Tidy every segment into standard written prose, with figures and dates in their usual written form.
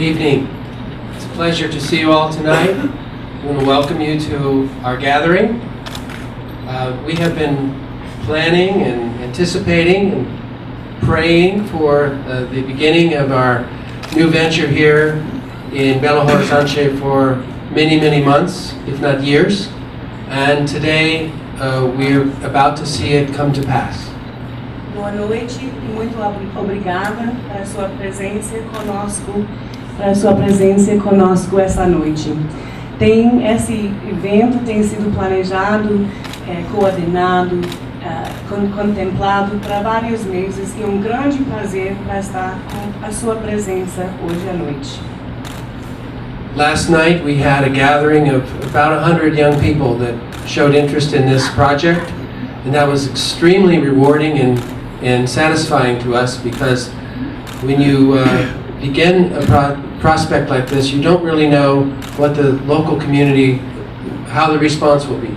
evening. It's a pleasure to see you all tonight. I want to welcome you to our gathering. We have been planning and anticipating and praying for the beginning of our new venture here in Belo Horizonte for many, many months, if not years. And today we're about to see it come to pass. Boa noite e muito obrigada pela sua presença conosco essa noite. Esse evento tem sido planejado, coordenado, contemplado para vários meses e grande prazer para estar com a sua presença hoje à noite. Last night we had a gathering of about 100 young people that showed interest in this project, and that was extremely rewarding and satisfying to us, because when you begin a prospect like this, you don't really know what the local community, how the response will be.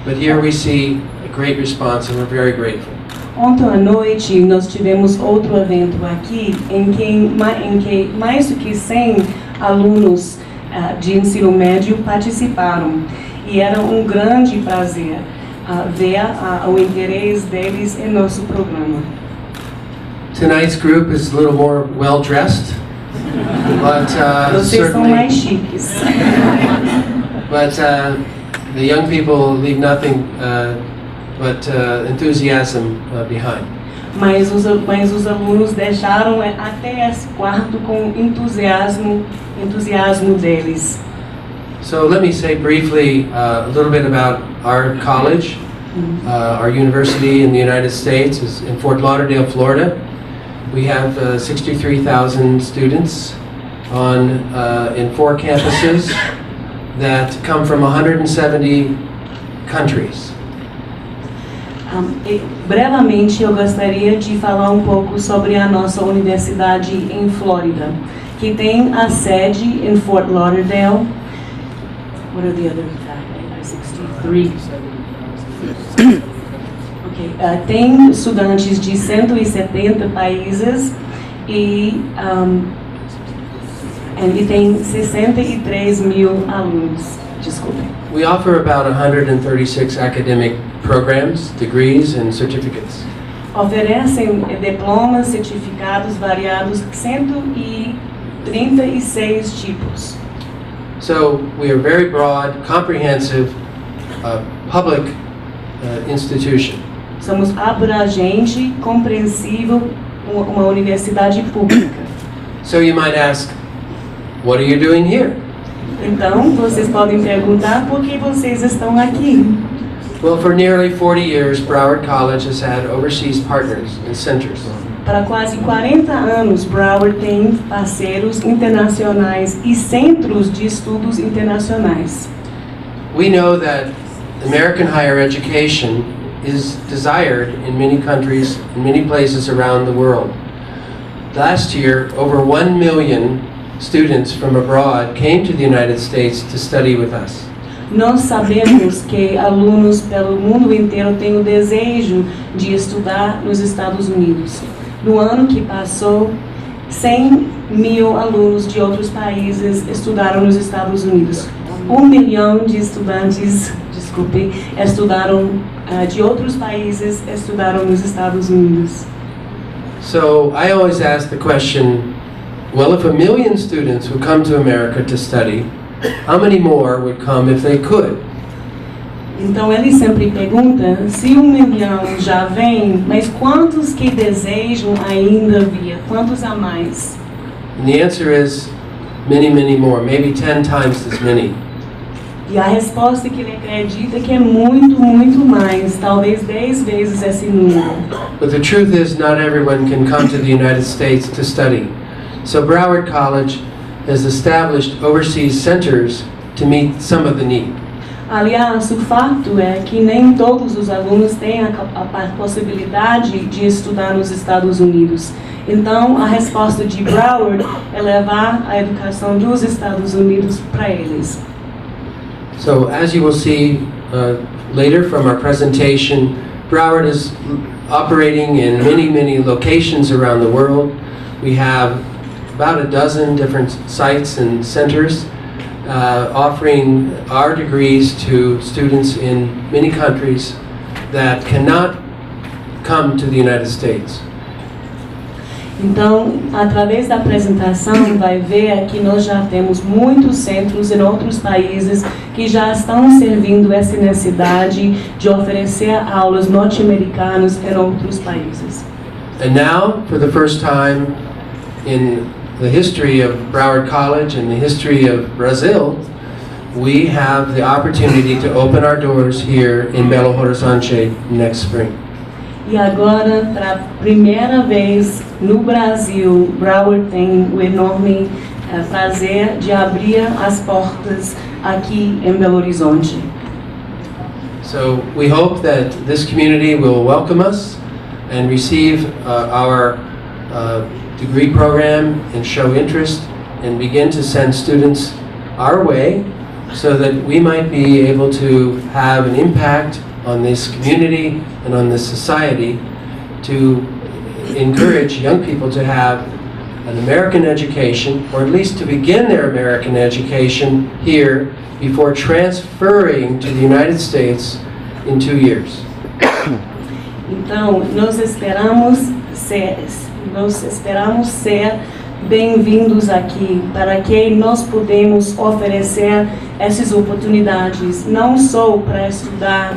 But here we see a great response, and we're very grateful. Ontem à noite nós tivemos outro evento aqui em que mais do que 100 alunos de ensino médio participaram, e era grande prazer ver o interesse deles em nosso programa. Tonight's group is a little more well-dressed, but Vocês são mais chiques. But the young people leave nothing but enthusiasm behind. Mas os alunos deixaram até esse quarto com entusiasmo deles. So let me say briefly a little bit about our college. Our university in the United States is in Fort Lauderdale, Florida. We have 63,000 students in 4 campuses that come from 170 countries. Brevemente, eu gostaria de falar pouco sobre a nossa universidade em Flórida, que tem a sede em Fort Lauderdale. What are the other 63? Okay. Tem estudantes de 170 países e tem 63 mil alunos. Desculpe. We offer about 136 academic programs, degrees, and certificates. Oferecem diplomas, certificados variados, 136 tipos. So we are a very broad, comprehensive, public institution. Somos abrangente, compreensível, uma universidade pública. So you might ask, what are you doing here? Então, vocês podem perguntar por que vocês estão aqui. Well, for nearly 40 years, Broward College has had overseas partners and centers. Para quase 40 anos, Broward tem parceiros internacionais e centros de estudos internacionais. We know that American higher education is desired in many countries, in many places around the world. Last year, over 1 million students from abroad came to the United States to study with us. Nós sabemos que alunos pelo mundo inteiro têm o desejo de estudar nos Estados Unidos. No ano que passou, 100 mil alunos de outros países estudaram nos Estados Unidos. 1 milhão de estudantes, estudaram de outros países, estudaram nos Estados Unidos. So I always ask the question, well, if 1 million students would come to America to study, how many more would come if they could? Então ele sempre pergunta, se 1 milhão já vem, mas quantos que desejam ainda vir? Quantos a mais? And the answer is many, many more, maybe 10 times as many. E a resposta que ele acredita que é muito, muito mais, talvez 10 vezes esse número. But the truth is, not everyone can come to the United States to study. So Broward College has established overseas centers to meet some of the need. Aliás, o fato é que nem todos os alunos têm a possibilidade de estudar nos Estados Unidos. Então, a resposta de Broward é levar a educação dos Estados Unidos para eles. So, as you will see later from our presentation, Broward is operating in many, many locations around the world. We have about a dozen different sites and centers offering our degrees to students in many countries that cannot come to the United States. Então, através da apresentação, vai ver que nós já temos muitos centros em outros países que já estão servindo essa necessidade de oferecer aulas norte-americanas em outros países. And now, for the first time in the history of Broward College and the history of Brazil, we have the opportunity to open our doors here in Belo Horizonte next spring. E agora, para a primeira vez no Brasil, Broward tem o enorme prazer de abrir as portas aqui em Belo Horizonte. So we hope that this community will welcome us and receive our degree program and show interest and begin to send students our way so that we might be able to have an impact on this community and on this society to encourage young people to have an American education, or at least to begin their American education here before transferring to the United States in 2 years. Então, nós esperamos ser bem-vindos aqui, para que nós podemos oferecer essas oportunidades, não só para estudar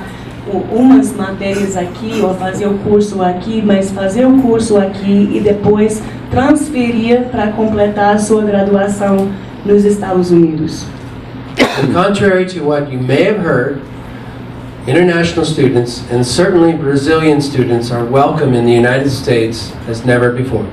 umas matérias aqui ou fazer o curso aqui, mas fazer o curso aqui e depois transferir para completar a sua graduação nos Estados Unidos. And contrary to what you may have heard, international students and certainly Brazilian students are welcome in the United States as never before.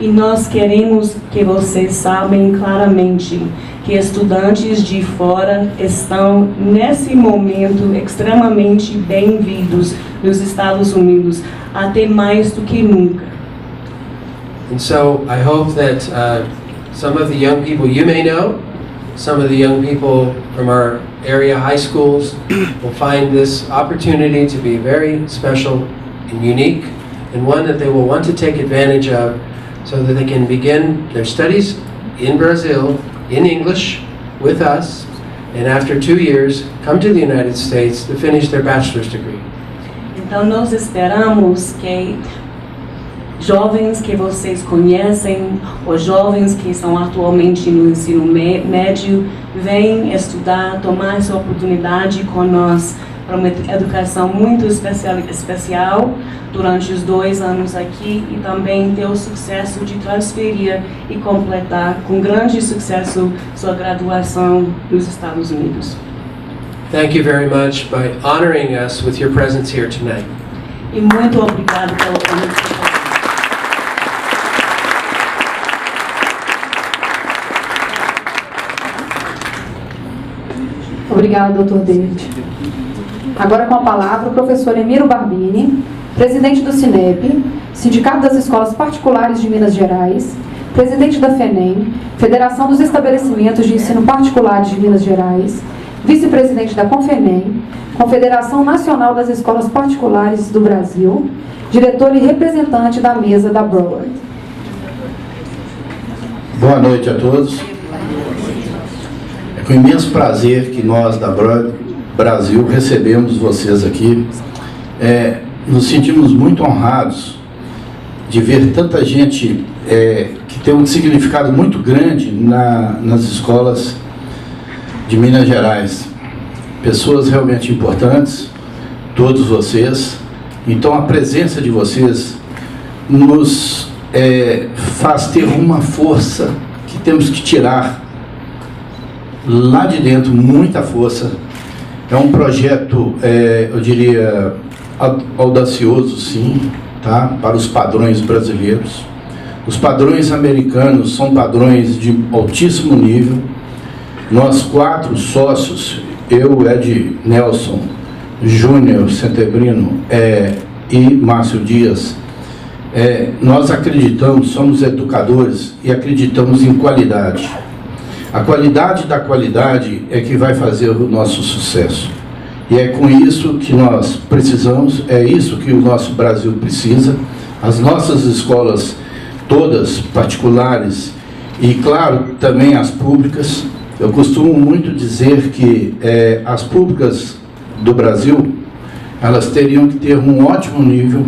E nós queremos que vocês saibam claramente que estudantes de fora estão, nesse momento, extremamente bem-vindos nos Estados Unidos, até mais do que nunca. And so I hope that some of the young people you may know, some of the young people from our area high schools will find this opportunity to be very special and unique, and one that they will want to take advantage of so that they can begin their studies in Brazil in English with us, and after 2 years come to the United States to finish their bachelor's degree. Então nós esperamos que jovens que vocês conhecem, ou jovens que estão atualmente no ensino médio, venham estudar, tomar essa oportunidade com nós para uma educação muito especial durante os 2 anos aqui, e também ter o sucesso de transferir e completar com grande sucesso sua graduação nos Estados Unidos. Thank you very much by honoring us with your presence here tonight. E muito obrigado pela participação. Obrigada, Dr. David. Agora com a palavra o professor Emiro Barbini, presidente do SINEP, Sindicato das Escolas Particulares de Minas Gerais, presidente da FENEM, Federação dos Estabelecimentos de Ensino Particulares de Minas Gerais, vice-presidente da CONFENEM, Confederação Nacional das Escolas Particulares do Brasil, diretor e representante da mesa da Broward. Boa noite a todos. É com imenso prazer que nós da Broward Brasil recebemos vocês aqui. Nos sentimos muito honrados de ver tanta gente que tem um significado muito grande nas escolas de Minas Gerais. Pessoas realmente importantes, todos vocês. Então a presença de vocês nos faz ter uma força que temos que tirar lá de dentro, muita força. É um projeto, eu diria, audacioso, sim, tá? Para os padrões brasileiros. Os padrões americanos são padrões de altíssimo nível. Nós 4 sócios, eu, Ed Nelson, Júnior Centebrino e Márcio Dias, nós acreditamos, somos educadores e acreditamos em qualidade. A qualidade da qualidade é que vai fazer o nosso sucesso. E é com isso que nós precisamos, é isso que o nosso Brasil precisa. As nossas escolas todas particulares e, claro, também as públicas. Eu costumo muito dizer que as públicas do Brasil, elas teriam que ter um ótimo nível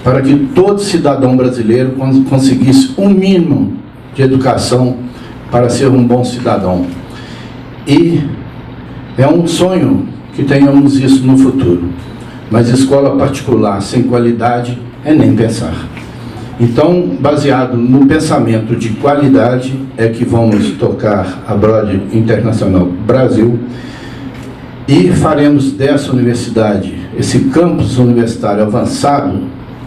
para que todo cidadão brasileiro conseguisse um mínimo de educação para ser um bom cidadão. E é um sonho que tenhamos isso no futuro. Mas escola particular sem qualidade é nem pensar. Então, baseado no pensamento de qualidade, é que vamos tocar a Broad Internacional Brasil e faremos dessa universidade, esse campus universitário avançado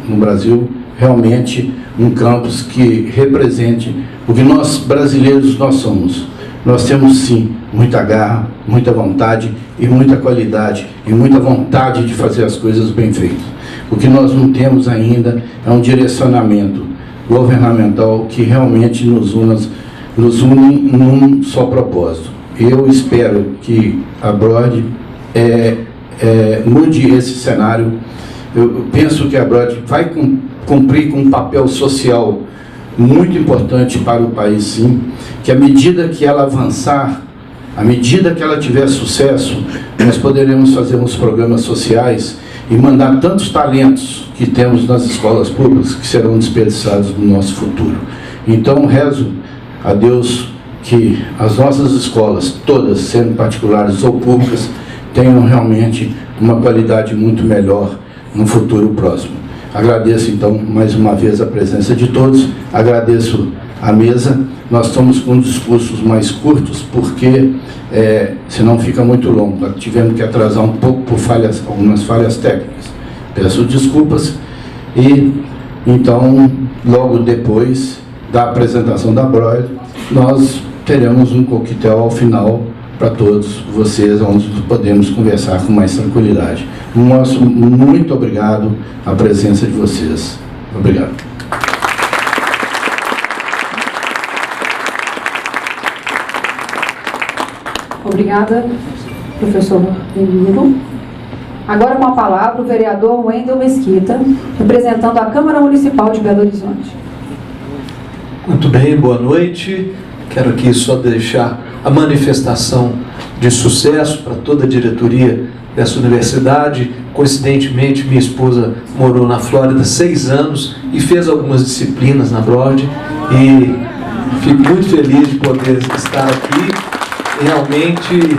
no Brasil, realmente um campus que represente o que nós brasileiros nós somos. Nós temos sim muita garra, muita vontade e muita qualidade e muita vontade de fazer as coisas bem feitas. O que nós não temos ainda é um direcionamento governamental que realmente nos une num só propósito. Eu espero que a Broad mude esse cenário. Eu penso que a Broad vai cumprir com um papel social muito importante para o país, sim, que à medida que ela avançar, à medida que ela tiver sucesso, nós poderemos fazer uns programas sociais e mandar tantos talentos que temos nas escolas públicas que serão desperdiçados no nosso futuro. Então, rezo a Deus que as nossas escolas, todas, sendo particulares ou públicas, tenham realmente uma qualidade muito melhor no futuro próximo. Agradeço, então, mais uma vez a presença de todos, agradeço a mesa. Nós estamos com discursos mais curtos, porque senão fica muito longo. Nós tivemos que atrasar um pouco por algumas falhas técnicas. Peço desculpas e, então, logo depois da apresentação da Broad, nós teremos um coquetel ao final para todos vocês, onde podemos conversar com mais tranquilidade. Nosso muito obrigado à presença de vocês. Obrigado. Obrigada, professor Emílio. Agora com a palavra o vereador Wendel Mesquita, representando a Câmara Municipal de Belo Horizonte. Muito bem, boa noite. Quero aqui só deixar a manifestação de sucesso para toda a diretoria dessa universidade. Coincidentemente, minha esposa morou na Flórida 6 anos e fez algumas disciplinas na Broad, e fico muito feliz de poder estar aqui. Realmente,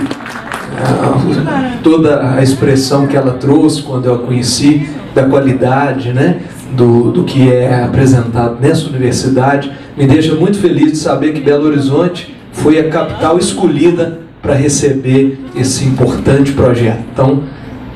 toda a expressão que ela trouxe quando eu a conheci, da qualidade, né, do que é apresentado nessa universidade, me deixa muito feliz de saber que Belo Horizonte foi a capital escolhida para receber esse importante projeto. Então,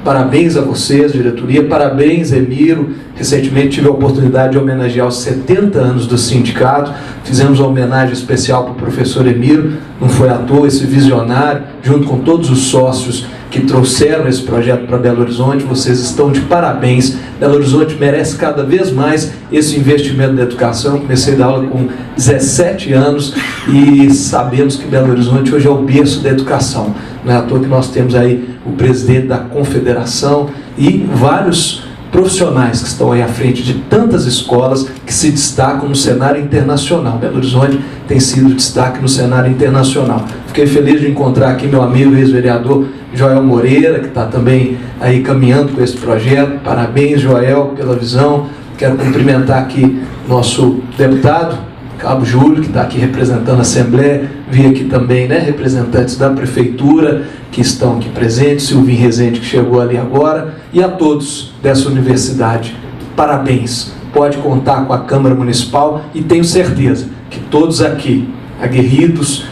parabéns a vocês, diretoria, parabéns, Emiro. Recentemente tive a oportunidade de homenagear os 70 anos do sindicato, fizemos uma homenagem especial para o professor Emiro, não foi à toa esse visionário, junto com todos os sócios que trouxeram esse projeto para Belo Horizonte. Vocês estão de parabéns. Belo Horizonte merece cada vez mais esse investimento na educação. Eu comecei a dar aula com 17 anos e sabemos que Belo Horizonte hoje é o berço da educação. Não é à toa que nós temos aí o presidente da confederação e vários profissionais que estão aí à frente de tantas escolas que se destacam no cenário internacional. Belo Horizonte tem sido destaque no cenário internacional. Fiquei feliz de encontrar aqui meu amigo ex-vereador Joel Moreira, que está também aí caminhando com esse projeto. Parabéns, Joel, pela visão. Quero cumprimentar aqui nosso deputado, Cabo Júlio, que está aqui representando a Assembleia. Vi aqui também, né, representantes da Prefeitura que estão aqui presentes, Silvinho Rezende, que chegou ali agora, e a todos dessa universidade. Parabéns. Pode contar com a Câmara Municipal e tenho certeza que todos aqui, aguerridos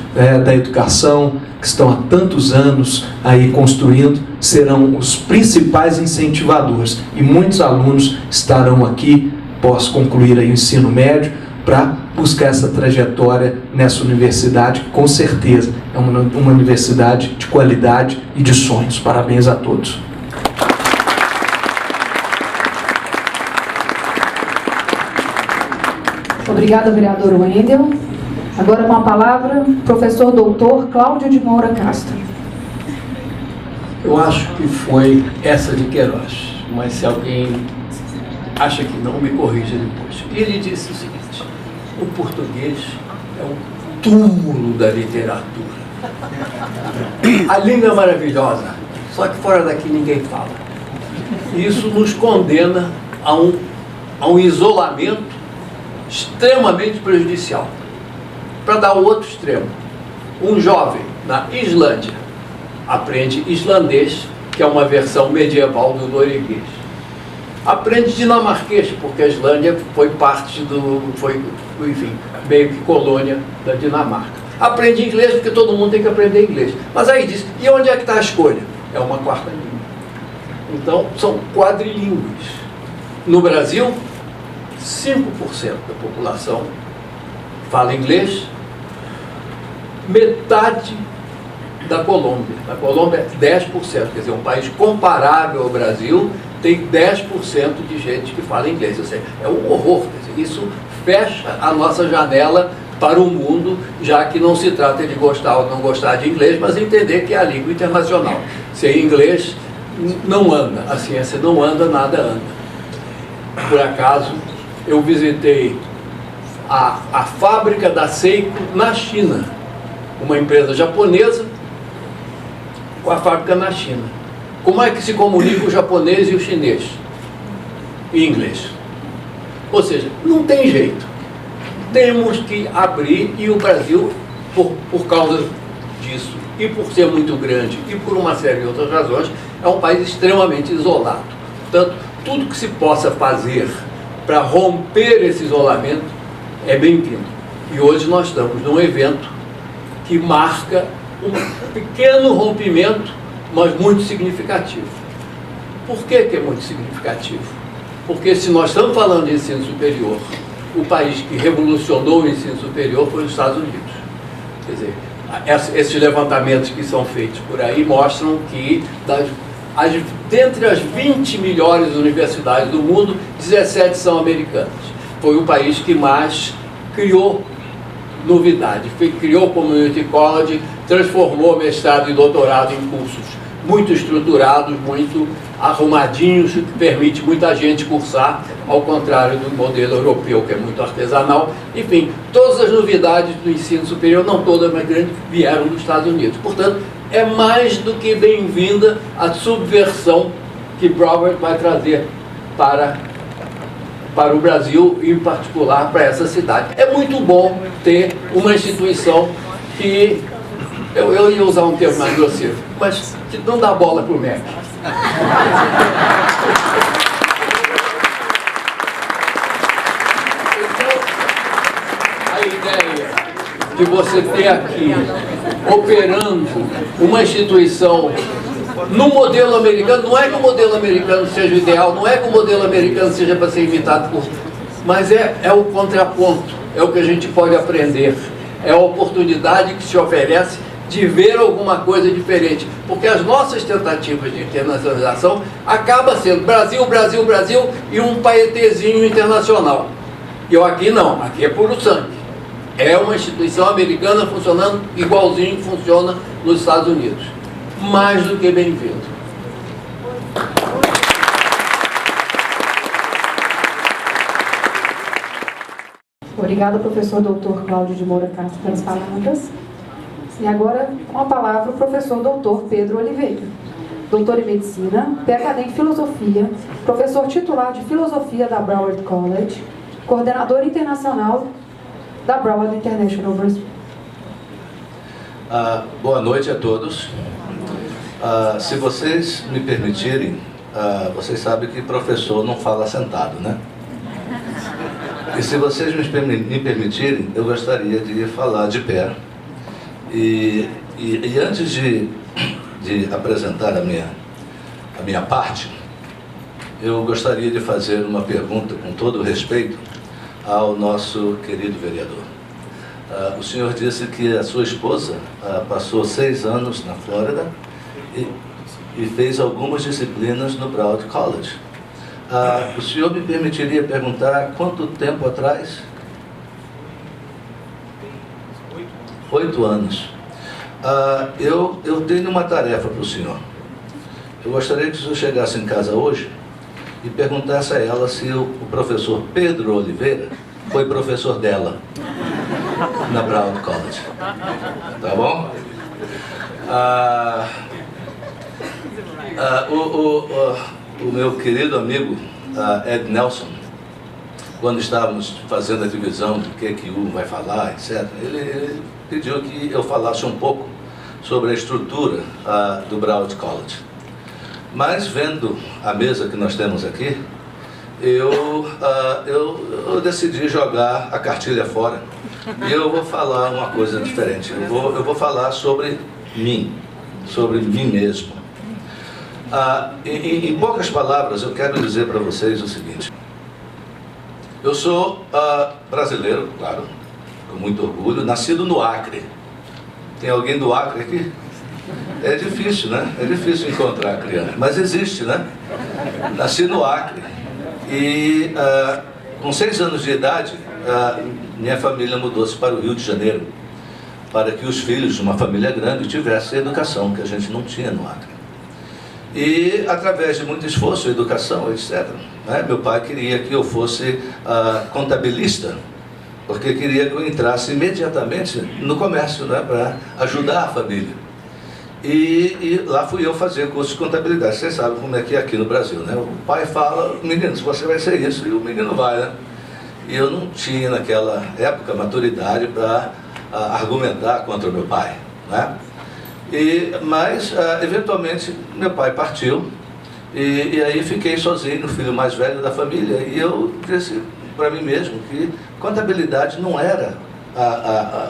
da educação, que estão há tantos anos aí construindo, serão os principais incentivadores. E muitos alunos estarão aqui, após concluir aí o ensino médio, para buscar essa trajetória nessa universidade, que com certeza é uma universidade de qualidade e de sonhos. Parabéns a todos. Obrigada, vereador Wendel. Agora com a palavra, o professor doutor Cláudio de Moura Castro. Eu acho que foi essa de Queiroz, mas se alguém acha que não, me corrija depois. Ele disse o seguinte: o português é um túmulo da literatura. A língua é maravilhosa, só que fora daqui ninguém fala. Isso nos condena a um isolamento extremamente prejudicial. Para dar o outro extremo, um jovem na Islândia aprende islandês, que é uma versão medieval do norueguês. Aprende dinamarquês, porque a Islândia foi enfim, meio que colônia da Dinamarca. Aprende inglês, porque todo mundo tem que aprender inglês. Mas aí diz, e onde é que está a escolha? É uma quarta língua. Então, são quadrilíngues. No Brasil, 5% da população fala inglês, metade da Colômbia. A Colômbia é 10%, quer dizer, um país comparável ao Brasil tem 10% de gente que fala inglês. Ou seja, é um horror. Quer dizer, isso fecha a nossa janela para o mundo, já que não se trata de gostar ou não gostar de inglês, mas entender que é a língua internacional. Sem inglês não anda, a ciência não anda, nada anda. Por acaso, eu visitei a fábrica da Seiko na China, uma empresa japonesa com a fábrica na China. Como é que se comunica o japonês e o chinês? Em inglês. Ou seja, não tem jeito. Temos que abrir, e o Brasil, por causa disso, e por ser muito grande, e por uma série de outras razões, é um país extremamente isolado. Portanto, tudo que se possa fazer para romper esse isolamento é bem-vindo. E hoje nós estamos num evento que marca um pequeno rompimento, mas muito significativo. Por que é muito significativo? Porque se nós estamos falando de ensino superior, o país que revolucionou o ensino superior foi os Estados Unidos. Quer dizer, esses levantamentos que são feitos por aí mostram que dentre as 20 melhores universidades do mundo, 17 são americanas. Foi o país que mais criou novidade, criou community college, transformou mestrado e doutorado em cursos muito estruturados, muito arrumadinhos, que permite muita gente cursar, ao contrário do modelo europeu, que é muito artesanal. Enfim, todas as novidades do ensino superior, não todas, mas grandes, vieram dos Estados Unidos. Portanto, é mais do que bem-vinda a subversão que Broward vai trazer para o Brasil, e em particular para essa cidade. É muito bom ter uma instituição que, eu ia usar um termo mais grosseiro, mas que não dá bola para o MEC. Então, a ideia de você ter aqui, operando uma instituição no modelo americano, não é que o modelo americano seja o ideal, não é que o modelo americano seja para ser imitado por... Mas é o contraponto, é o que a gente pode aprender, é a oportunidade que se oferece de ver alguma coisa diferente, porque as nossas tentativas de internacionalização acabam sendo Brasil, Brasil, Brasil e um paetezinho internacional. E eu aqui não, aqui é puro sangue. É uma instituição americana funcionando igualzinho que funciona nos Estados Unidos. Mais do que bem-vindo. Obrigada, professor doutor Cláudio de Moura Castro, pelas palavras. E agora, com a palavra, o professor doutor Pedro Oliveira, doutor em Medicina, PhD em Filosofia, professor titular de Filosofia da Broward College, coordenador internacional da Broward International University. Boa noite a todos. Se vocês me permitirem, vocês sabem que professor não fala sentado, né? E se vocês me permitirem, eu gostaria de falar de pé. E antes de apresentar a minha parte, eu gostaria de fazer uma pergunta com todo respeito ao nosso querido vereador. O senhor disse que a sua esposa passou 6 anos na Flórida e fez algumas disciplinas no Broward College. O senhor me permitiria perguntar quanto tempo atrás? 8 anos. Eu tenho uma tarefa para o senhor. Eu gostaria que o senhor chegasse em casa hoje e perguntasse a ela se o professor Pedro Oliveira foi professor dela na Brown College. Tá bom? O meu querido amigo Ed Nelson, quando estávamos fazendo a divisão do que um vai falar, etc., ele pediu que eu falasse um pouco sobre a estrutura do Brown College. Mas vendo a mesa que nós temos aqui, eu decidi jogar a cartilha fora e eu vou falar uma coisa diferente. Eu vou falar sobre mim mesmo. Em poucas palavras, eu quero dizer para vocês o seguinte: eu sou brasileiro, claro, com muito orgulho, nascido no Acre. Tem alguém do Acre aqui? É difícil, né? É difícil encontrar criança, mas existe, né? Nasci no Acre e com 6 anos de idade, minha família mudou-se para o Rio de Janeiro, para que os filhos de uma família grande tivessem a educação que a gente não tinha no Acre. E através de muito esforço, educação, etc., né, meu pai queria que eu fosse contabilista, porque queria que eu entrasse imediatamente no comércio, né, para ajudar a família. E lá fui eu fazer curso de contabilidade. Vocês sabem como é que é aqui no Brasil, né? O pai fala: menino, você vai ser isso, e o menino vai, né? E eu não tinha naquela época maturidade para argumentar contra o meu pai, né? Mas eventualmente meu pai partiu e aí fiquei sozinho, o filho mais velho da família, e eu disse para mim mesmo que contabilidade não era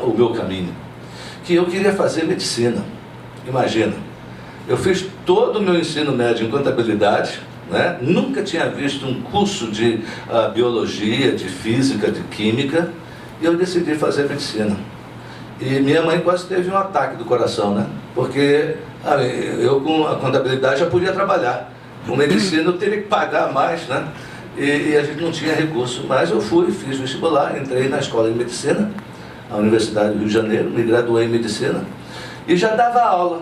o meu caminho, que eu queria fazer medicina. Imagina, eu fiz todo o meu ensino médio em contabilidade, né? Nunca tinha visto um curso de biologia, de física, de química, e eu decidi fazer medicina. E minha mãe quase teve um ataque do coração, né? Porque eu com a contabilidade já podia trabalhar, com medicina eu teria que pagar mais, né? E a gente não tinha recurso, mas eu fui, fiz vestibular, entrei na escola de medicina, a Universidade do Rio de Janeiro, me graduei em medicina, e já dava aula,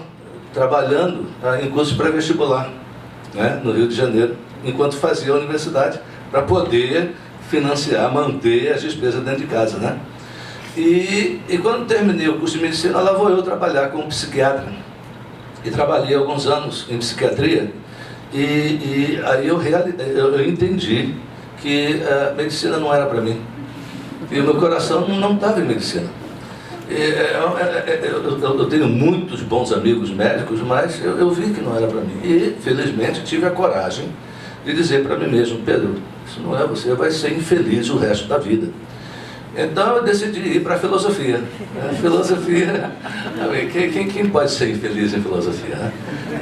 trabalhando em curso pré-vestibular, né, no Rio de Janeiro, enquanto fazia a universidade, para poder financiar, manter as despesas dentro de casa, né? E quando terminei o curso de medicina, lá vou eu trabalhar como psiquiatra. E trabalhei alguns anos em psiquiatria, e aí eu entendi que a medicina não era para mim. E o meu coração não estava em medicina. Eu tenho muitos bons amigos médicos, mas eu vi que não era para mim. E, felizmente, tive a coragem de dizer para mim mesmo: Pedro, isso não é você, vai ser infeliz o resto da vida. Então eu decidi ir para a filosofia. Filosofia, quem pode ser infeliz em filosofia, né?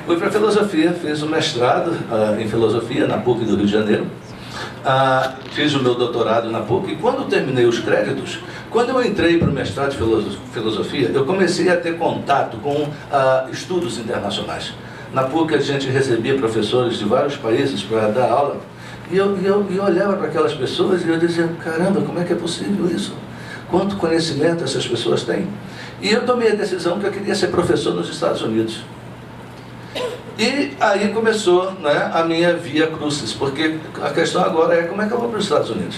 Fui para a filosofia, fiz o mestrado em filosofia na PUC do Rio de Janeiro. Fiz o meu doutorado na PUC, e quando terminei os créditos, quando eu entrei para o mestrado de filosofia, eu comecei a ter contato com estudos internacionais. Na PUC a gente recebia professores de vários países para dar aula, e eu olhava para aquelas pessoas e eu dizia: caramba, como é que é possível isso? Quanto conhecimento essas pessoas têm? E eu tomei a decisão que eu queria ser professor nos Estados Unidos. E aí começou, né, a minha via crucis, porque a questão agora é: como é que eu vou para os Estados Unidos?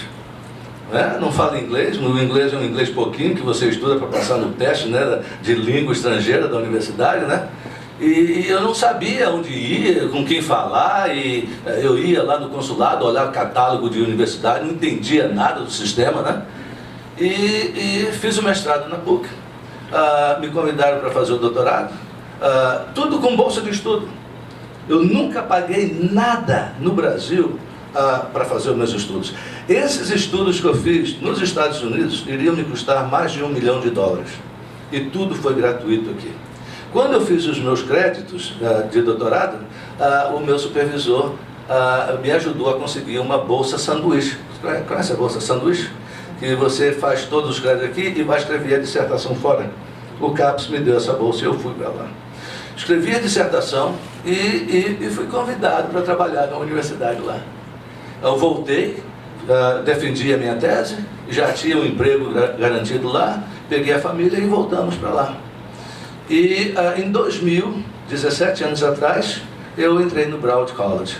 Né? Não falo inglês, o inglês é um inglês pouquinho que você estuda para passar no teste, né, de língua estrangeira da universidade, né? E eu não sabia onde ir, com quem falar, e eu ia lá no consulado, olhar o catálogo de universidade, não entendia nada do sistema, né? E fiz o mestrado na PUC, me convidaram para fazer o doutorado, tudo com bolsa de estudo. Eu nunca paguei nada no Brasil para fazer os meus estudos. Esses estudos que eu fiz nos Estados Unidos iriam me custar mais de $1 milhão, e tudo foi gratuito aqui. Quando eu fiz os meus créditos de doutorado, o meu supervisor me ajudou a conseguir uma bolsa sanduíche. Conhece a bolsa sanduíche? Que você faz todos os créditos aqui e vai escrever a dissertação fora. O CAPES me deu essa bolsa e eu fui para lá. Escrevi a dissertação e fui convidado para trabalhar na universidade lá. Eu voltei, defendi a minha tese, já tinha um emprego garantido lá, peguei a família e voltamos para lá. E em 2000, 17 anos atrás, eu entrei no Brown College.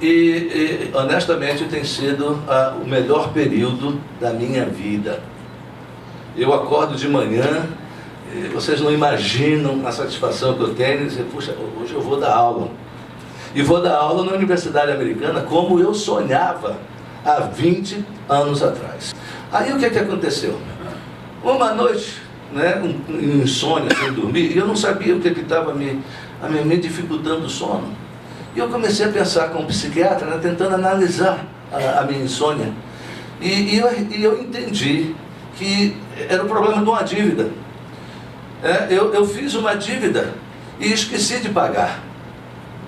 E honestamente tem sido o melhor período da minha vida. Eu acordo de manhã, vocês não imaginam a satisfação que eu tenho de dizer, puxa, hoje eu vou dar aula. E vou dar aula na Universidade Americana como eu sonhava há 20 anos atrás. Aí o que aconteceu? Uma noite, né, um insônia, sem dormir, e eu não sabia o que estava me dificultando o sono. E eu comecei a pensar como psiquiatra, né, tentando analisar a minha insônia. E eu entendi que era o problema de uma dívida. Eu fiz uma dívida e esqueci de pagar.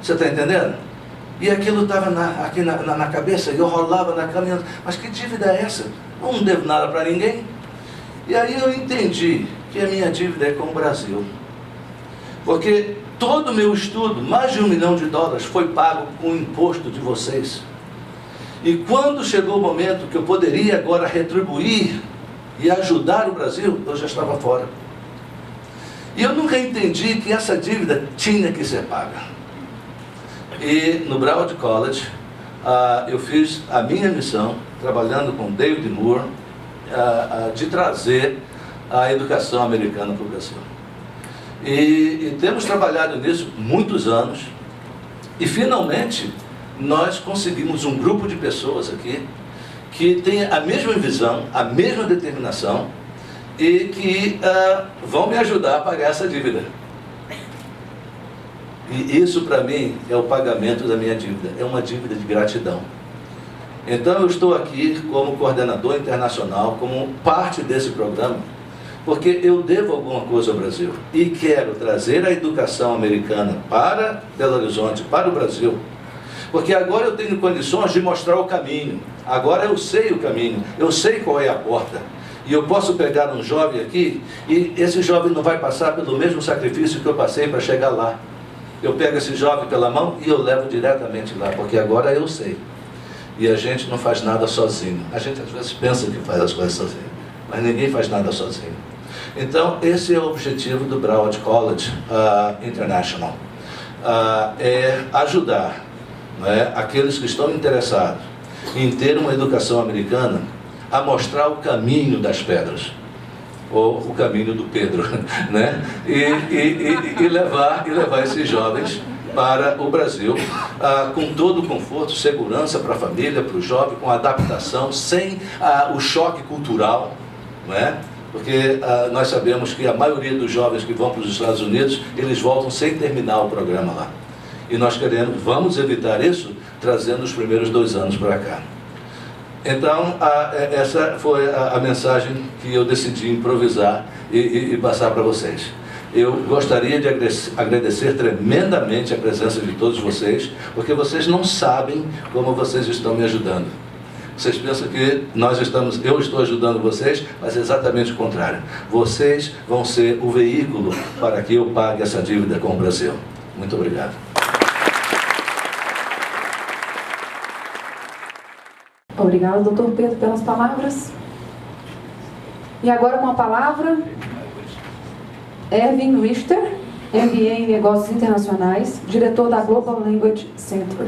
Você está entendendo? E aquilo estava aqui na cabeça, e eu rolava na cama, mas que dívida é essa? Eu não devo nada para ninguém. E aí eu entendi que a minha dívida é com o Brasil. Porque todo o meu estudo, mais de $1 milhão, foi pago com o imposto de vocês. E quando chegou o momento que eu poderia agora retribuir e ajudar o Brasil, eu já estava fora. E eu nunca entendi que essa dívida tinha que ser paga. E no Broward College, eu fiz a minha missão, trabalhando com David Moore, de trazer a educação americana para o Brasil. E temos trabalhado nisso muitos anos, e finalmente nós conseguimos um grupo de pessoas aqui que tem a mesma visão, a mesma determinação, e que vão me ajudar a pagar essa dívida. E isso para mim é o pagamento da minha dívida, é uma dívida de gratidão. Então eu estou aqui como coordenador internacional, como parte desse programa, porque eu devo alguma coisa ao Brasil e quero trazer a educação americana para Belo Horizonte, para o Brasil, porque agora eu tenho condições de mostrar o caminho. Agora eu sei o caminho, eu sei qual é a porta, e eu posso pegar um jovem aqui e esse jovem não vai passar pelo mesmo sacrifício que eu passei para chegar lá. Eu pego esse jovem pela mão e eu levo diretamente lá, porque agora eu sei. E a gente não faz nada sozinho. A gente às vezes pensa que faz as coisas sozinho, mas ninguém faz nada sozinho. Então, esse é o objetivo do Broward College International. É ajudar, né, aqueles que estão interessados em ter uma educação americana a mostrar o caminho das pedras, ou o caminho do Pedro, né? E levar esses jovens para o Brasil, com todo o conforto, segurança para a família, para o jovem, com adaptação, sem o choque cultural, não é? Porque nós sabemos que a maioria dos jovens que vão para os Estados Unidos, eles voltam sem terminar o programa lá. E nós vamos evitar isso, trazendo os primeiros 2 anos para cá. Então, essa foi a mensagem que eu decidi improvisar e passar para vocês. Eu gostaria de agradecer tremendamente a presença de todos vocês, porque vocês não sabem como vocês estão me ajudando. Vocês pensam que eu estou ajudando vocês, mas é exatamente o contrário. Vocês vão ser o veículo para que eu pague essa dívida com o Brasil. Muito obrigado. Obrigado, doutor Pedro, pelas palavras. E agora com a palavra, Erwin Richter, MBA em Negócios Internacionais, diretor da Global Language Center.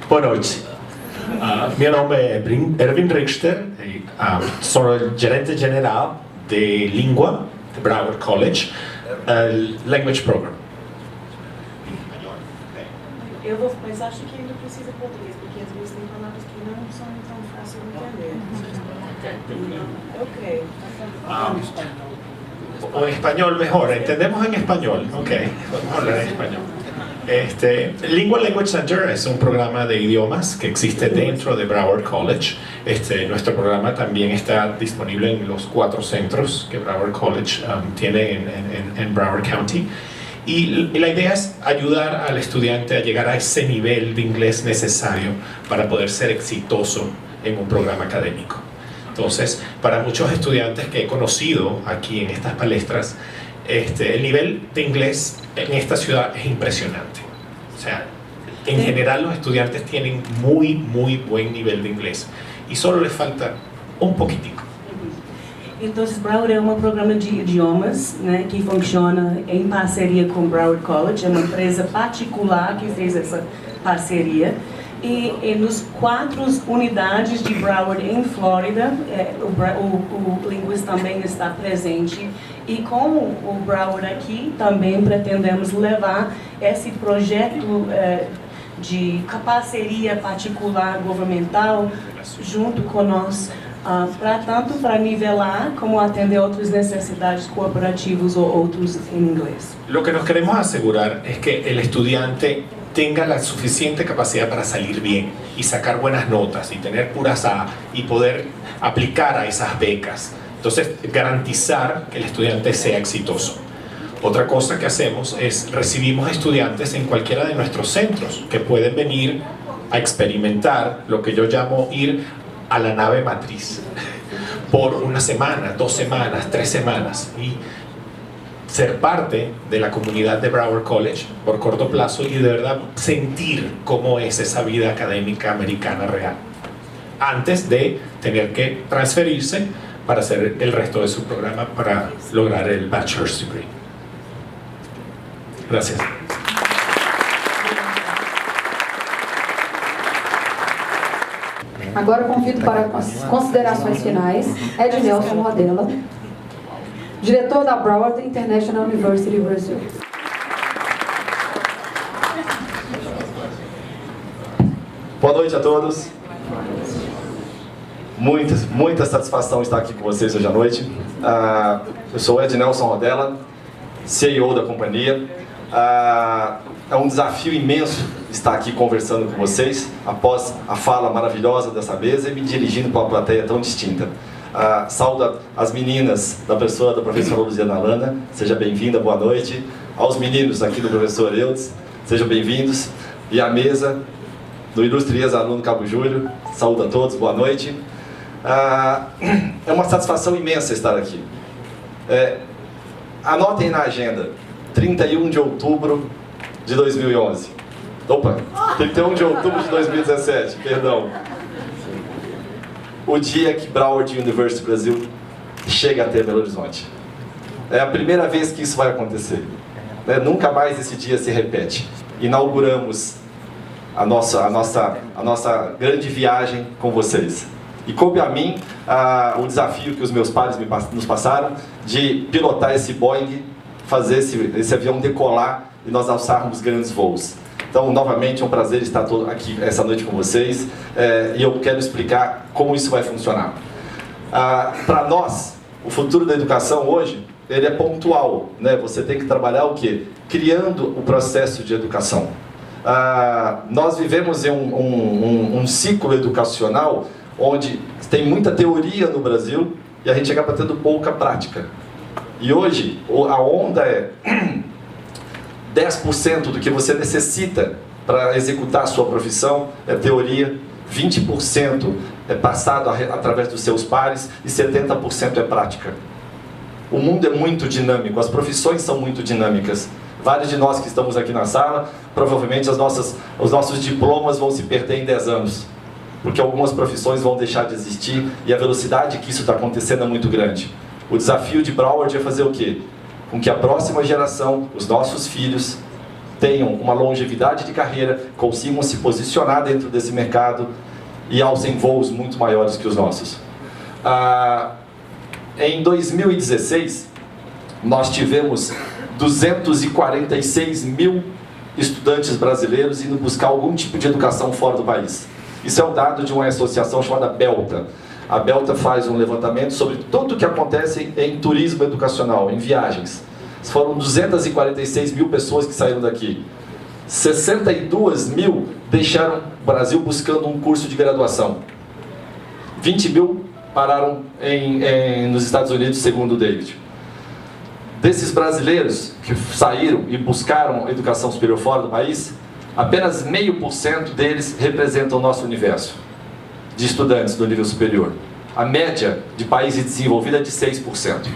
Boa noite. Meu nome é Erwin Richter, sou gerente geral de língua do Broward College, Language Program. Eu vou, mas acho que ainda precisa português, porque às vezes tem palavras que não são tão fáceis de entender. Ok. O español mejor, entendemos en español, ok, vamos a hablar en español. Lingua Language Center es un programa de idiomas que existe dentro de Broward College. Nuestro programa también está disponible en los 4 centros que Broward College tiene en Broward County. Y la idea es ayudar al estudiante a llegar a ese nivel de inglés necesario para poder ser exitoso en un programa académico. Entonces, para muchos estudiantes que he conocido aquí en estas palestras, el nivel de inglés en esta ciudad es impresionante. O sea, en general los estudiantes tienen muy buen nivel de inglés y solo les falta un poquitico. Então, Broward é um programa de idiomas, né, que funciona em parceria com Broward College. É uma empresa particular que fez essa parceria. E nos 4 unidades de Broward em Flórida, o linguista também está presente. E com o Broward aqui, também pretendemos levar esse projeto de parceria particular governamental junto com nós, tanto para nivelar como atender outras necessidades corporativas ou outros em inglês. Lo que nos queremos asegurar es que el estudiante tenga la suficiente capacidad para salir bien y sacar buenas notas y tener puras A y poder aplicar a esas becas. Entonces, garantizar que el estudiante sea exitoso. Otra cosa que hacemos es recibimos estudiantes en cualquiera de nuestros centros que pueden venir a experimentar lo que yo llamo ir a la nave matriz por una semana, 2 semanas, 3 semanas y ser parte de la comunidad de Broward College por corto plazo y de verdad sentir cómo es esa vida académica americana real antes de tener que transferirse para hacer el resto de su programa para lograr el bachelor's degree. Gracias. Agora convido para as considerações finais Ed Nelson Rodella, diretor da Broward International University Brasil. Boa noite a todos. Muita satisfação estar aqui com vocês hoje à noite. Eu sou Ed Nelson Rodella, CEO da companhia. É um desafio imenso estar aqui conversando com vocês após a fala maravilhosa dessa mesa e me dirigindo para uma plateia tão distinta. Saúdo as meninas da pessoa da professora Luziana Lana, seja bem-vinda, boa noite. Aos meninos aqui do professor Eudes, sejam bem-vindos. E à mesa do ilustre ex-aluno Cabo Júlio, saúdo a todos, boa noite. É uma satisfação imensa estar aqui. Anotem na agenda, 31 de outubro de 2011. Opa, 31 de outubro de 2017, perdão. O dia que Broward University Brasil chega até Belo Horizonte. É a primeira vez que isso vai acontecer. Nunca mais esse dia se repete. Inauguramos a nossa grande viagem com vocês. E coube a mim o desafio que os meus pais nos passaram de pilotar esse Boeing, fazer esse avião decolar e nós alçarmos grandes voos. Então, novamente, é um prazer estar aqui essa noite com vocês e eu quero explicar como isso vai funcionar. Para nós, o futuro da educação hoje, ele é pontual, né? Você tem que trabalhar o quê? Criando o processo de educação. Nós vivemos em um ciclo educacional onde tem muita teoria no Brasil e a gente acaba tendo pouca prática. E hoje, a onda é 10% do que você necessita para executar a sua profissão é teoria, 20% é passado através dos seus pares e 70% é prática. O mundo é muito dinâmico, as profissões são muito dinâmicas. Vários de nós que estamos aqui na sala, provavelmente os nossos diplomas vão se perder em 10 anos. Porque algumas profissões vão deixar de existir e a velocidade que isso está acontecendo é muito grande. O desafio de Broward é fazer o quê? Com que a próxima geração, os nossos filhos, tenham uma longevidade de carreira, consigam se posicionar dentro desse mercado e alcem voos muito maiores que os nossos. Em 2016, nós tivemos 246 mil estudantes brasileiros indo buscar algum tipo de educação fora do país. Isso é um dado de uma associação chamada Belta. A Belta faz um levantamento sobre tudo o que acontece em turismo educacional, em viagens. Foram 246 mil pessoas que saíram daqui. 62 mil deixaram o Brasil buscando um curso de graduação. 20 mil pararam nos Estados Unidos, segundo o David. Desses brasileiros que saíram e buscaram educação superior fora do país, apenas 0,5% deles representam o nosso universo de estudantes do nível superior. A média de países desenvolvidos é de 6%.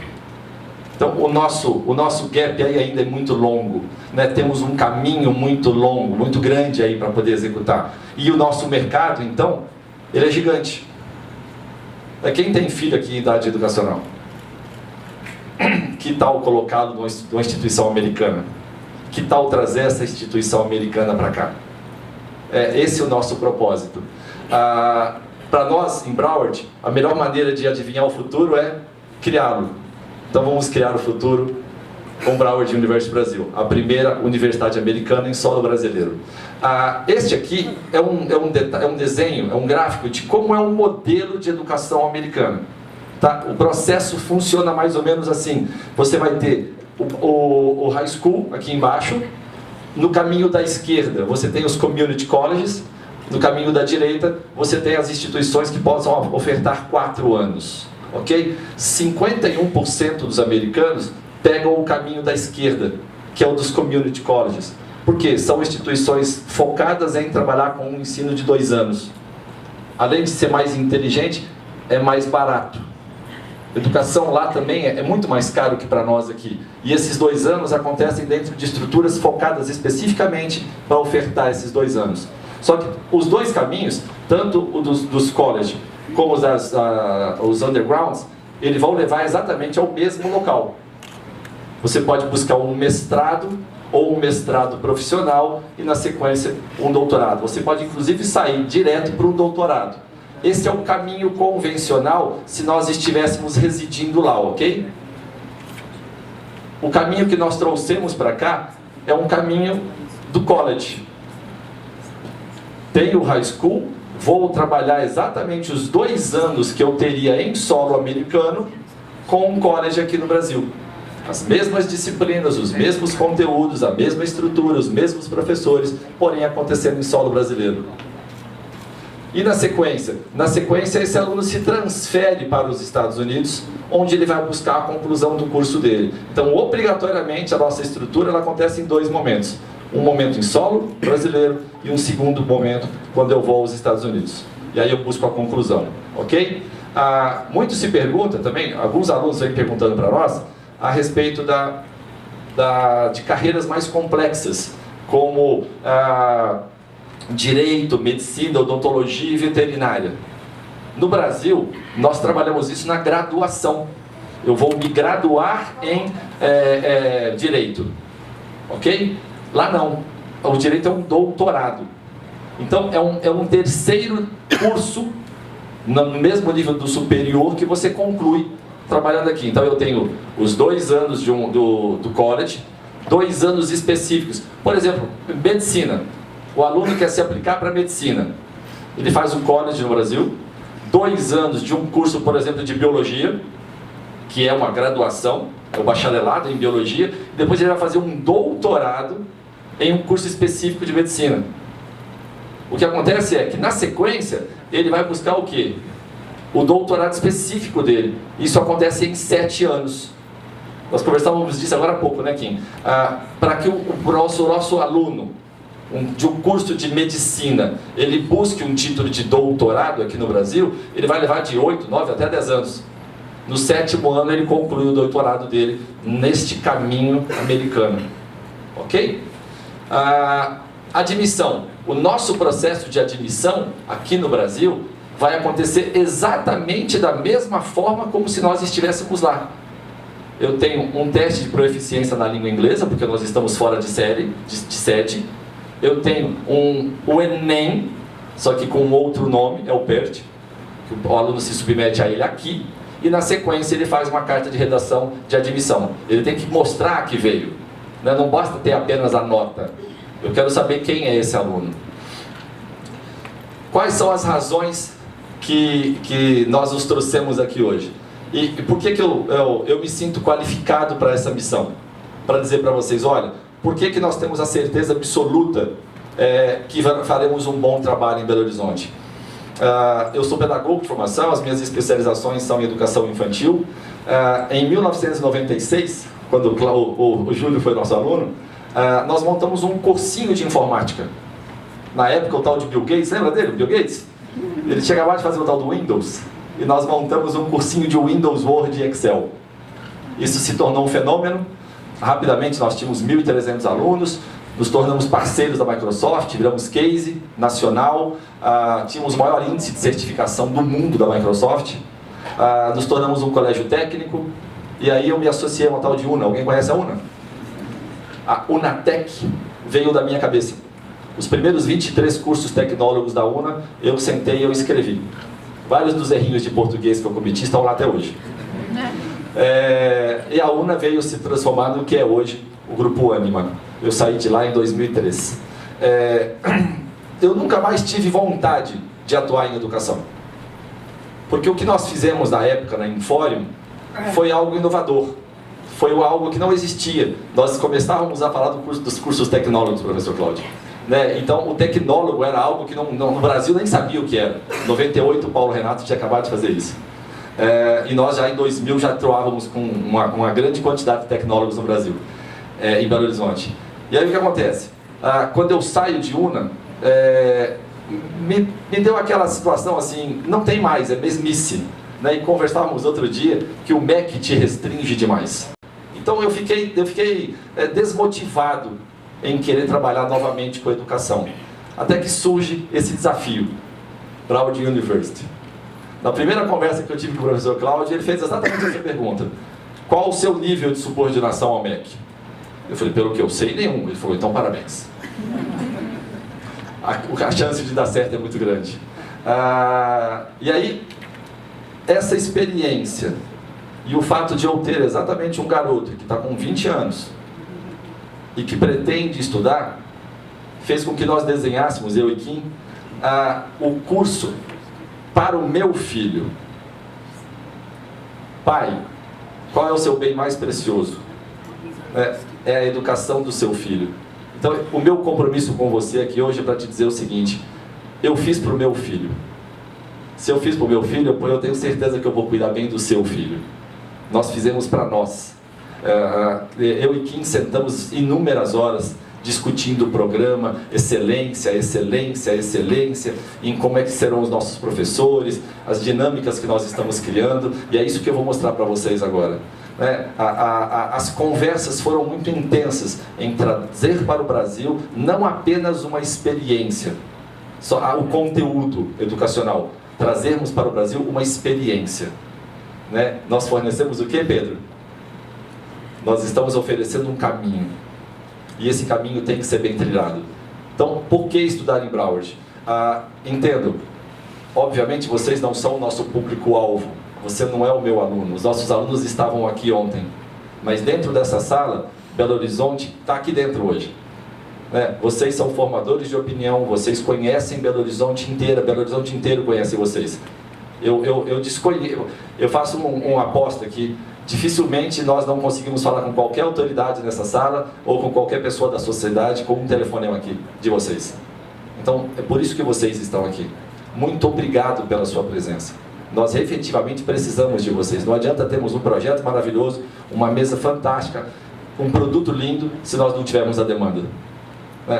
Então, o nosso gap aí ainda é muito longo, né? Temos um caminho muito longo, muito grande aí para poder executar. E o nosso mercado, então, ele é gigante. Quem tem filho aqui em idade educacional? Que tal colocá-lo numa instituição americana? Que tal trazer essa instituição americana para cá? Esse é o nosso propósito. Para nós, em Broward, a melhor maneira de adivinhar o futuro é criá-lo. Então vamos criar o futuro com Broward University Brasil, a primeira universidade americana em solo brasileiro. Este aqui é um desenho, é um gráfico de como é um modelo de educação americana. Tá? O processo funciona mais ou menos assim. Você vai ter o high school aqui embaixo. No caminho da esquerda, você tem os community colleges. No caminho da direita, você tem as instituições que possam ofertar 4 anos. Ok? 51% dos americanos pegam o caminho da esquerda, que é o dos community colleges. Por quê? São instituições focadas em trabalhar com um ensino de 2 anos. Além de ser mais inteligente, é mais barato. Educação lá também é muito mais caro que para nós aqui. E esses 2 anos acontecem dentro de estruturas focadas especificamente para ofertar esses 2 anos. Só que os 2 caminhos, tanto o dos college como os undergrounds, eles vão levar exatamente ao mesmo local. Você pode buscar um mestrado ou um mestrado profissional e, na sequência, um doutorado. Você pode, inclusive, sair direto para um doutorado. Esse é o caminho convencional se nós estivéssemos residindo lá, ok? O caminho que nós trouxemos para cá é um caminho do college. Tenho o high school, vou trabalhar exatamente os 2 anos que eu teria em solo americano com um college aqui no Brasil. As mesmas disciplinas, os mesmos conteúdos, a mesma estrutura, os mesmos professores, porém acontecendo em solo brasileiro. E na sequência? Na sequência, esse aluno se transfere para os Estados Unidos, onde ele vai buscar a conclusão do curso dele. Então, obrigatoriamente, a nossa estrutura ela acontece em 2 momentos. Um momento em solo brasileiro e um segundo momento quando eu vou aos Estados Unidos. E aí eu busco a conclusão, ok? Muito se pergunta também, alguns alunos vêm perguntando para nós, a respeito de carreiras mais complexas, como direito, medicina, odontologia e veterinária. No Brasil, nós trabalhamos isso na graduação. Eu vou me graduar em direito, ok? Lá não, o direito é um doutorado. Então é um terceiro curso, no mesmo nível do superior, que você conclui trabalhando aqui. Então eu tenho os 2 anos do college, 2 anos específicos. Por exemplo, medicina. O aluno quer se aplicar para medicina. Ele faz um college no Brasil, 2 anos de um curso, por exemplo, de biologia, que é uma graduação, é o bacharelado em biologia, e depois ele vai fazer um doutorado em um curso específico de medicina. O que acontece é que, na sequência, ele vai buscar o quê? O doutorado específico dele. Isso acontece em 7 anos. Nós conversávamos disso agora há pouco, né, Kim? Para que o nosso aluno de um curso de medicina, ele busque um título de doutorado aqui no Brasil, ele vai levar de 8, 9 até 10 anos. No 7º ano ele conclui o doutorado dele neste caminho americano. Ok? Admissão. O nosso processo de admissão aqui no Brasil vai acontecer exatamente da mesma forma como se nós estivéssemos lá. Eu tenho um teste de proficiência na língua inglesa, porque nós estamos fora de sede. Eu tenho o Enem, só que com outro nome, é o PERT, que o aluno se submete a ele aqui, e na sequência ele faz uma carta de redação de admissão. Ele tem que mostrar que veio, né? Não basta ter apenas a nota. Eu quero saber quem é esse aluno. Quais são as razões que nós os trouxemos aqui hoje? E por que eu me sinto qualificado para essa missão? Para dizer para vocês, olha, por que nós temos a certeza absoluta que faremos um bom trabalho em Belo Horizonte? Eu sou pedagogo de formação, as minhas especializações são em educação infantil. Em 1996, quando o Júlio foi nosso aluno, nós montamos um cursinho de informática. Na época, o tal de Bill Gates, lembra dele, Bill Gates? Ele tinha acabado de fazer o tal do Windows, e nós montamos um cursinho de Windows, Word e Excel. Isso se tornou um fenômeno. Rapidamente nós tínhamos 1.300 alunos, nos tornamos parceiros da Microsoft, viramos case nacional, tínhamos o maior índice de certificação do mundo da Microsoft, nos tornamos um colégio técnico, E aí eu me associei a uma tal de UNA. Alguém conhece a UNA? A UNATEC veio da minha cabeça. Os primeiros 23 cursos tecnólogos da UNA, eu sentei e eu escrevi. Vários dos errinhos de português que eu cometi estão lá até hoje. E a UNA veio se transformar no que é hoje o Grupo Ânima. Eu saí de lá em 2003. Eu nunca mais tive vontade de atuar em educação. Porque o que nós fizemos na época na Inforum foi algo inovador. Foi algo que não existia. Nós começávamos a falar dos cursos tecnólogos, professor Cláudio. Né? Então, o tecnólogo era algo que no Brasil nem sabia o que era. Em 98, o Paulo Renato tinha acabado de fazer isso. E nós já em 2000 já atuávamos com uma grande quantidade de tecnólogos no Brasil, em Belo Horizonte. E aí o que acontece? Quando eu saio de UNA, me deu aquela situação assim, não tem mais, é mesmice. Né? E conversávamos outro dia que o MEC te restringe demais. Então eu fiquei desmotivado em querer trabalhar novamente com a educação. Até que surge esse desafio, Broward University. Na primeira conversa que eu tive com o professor Cláudio, ele fez exatamente essa pergunta. Qual o seu nível de subordinação ao MEC? Eu falei, pelo que eu sei, nenhum. Ele falou, então parabéns. A chance de dar certo é muito grande. E aí, essa experiência e o fato de eu ter exatamente um garoto que está com 20 anos e que pretende estudar, fez com que nós desenhássemos, eu e Kim, o curso para o meu filho. Pai, qual é o seu bem mais precioso? É a educação do seu filho. Então, o meu compromisso com você aqui hoje é para te dizer o seguinte: eu fiz para o meu filho. Se eu fiz para o meu filho, eu tenho certeza que eu vou cuidar bem do seu filho. Nós fizemos para nós. Eu e Kim sentamos inúmeras horas discutindo o programa, excelência, excelência, excelência, em como é que serão os nossos professores, as dinâmicas que nós estamos criando, e é isso que eu vou mostrar para vocês agora. As conversas foram muito intensas em trazer para o Brasil não apenas uma experiência, só o conteúdo educacional, trazermos para o Brasil uma experiência. Nós fornecemos o que, Pedro? Nós estamos oferecendo um caminho. E esse caminho tem que ser bem trilhado. Então, por que estudar em Broward? Entendo, obviamente vocês não são o nosso público-alvo. Você não é o meu aluno. Os nossos alunos estavam aqui ontem. Mas dentro dessa sala, Belo Horizonte está aqui dentro hoje. Vocês são formadores de opinião, vocês conhecem Belo Horizonte inteira, Belo Horizonte inteiro conhece vocês. Eu faço uma aposta aqui. Dificilmente nós não conseguimos falar com qualquer autoridade nessa sala ou com qualquer pessoa da sociedade com um telefonema aqui de vocês. Então, é por isso que vocês estão aqui. Muito obrigado pela sua presença. Nós efetivamente precisamos de vocês. Não adianta termos um projeto maravilhoso, uma mesa fantástica, um produto lindo, se nós não tivermos a demanda.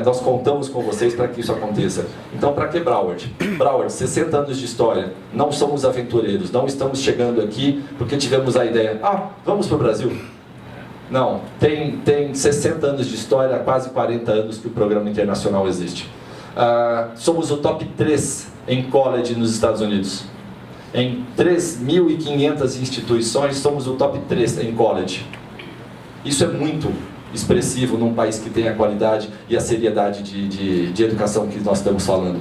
Nós contamos com vocês para que isso aconteça. Então, para que Broward? Broward, 60 anos de história. Não somos aventureiros. Não estamos chegando aqui porque tivemos a ideia. Vamos para o Brasil? Não. Tem 60 anos de história, quase 40 anos que o programa internacional existe. Somos o top 3 em college nos Estados Unidos. Em 3.500 instituições, somos o top 3 em college. Isso é muito expressivo num país que tem a qualidade e a seriedade de educação que nós estamos falando.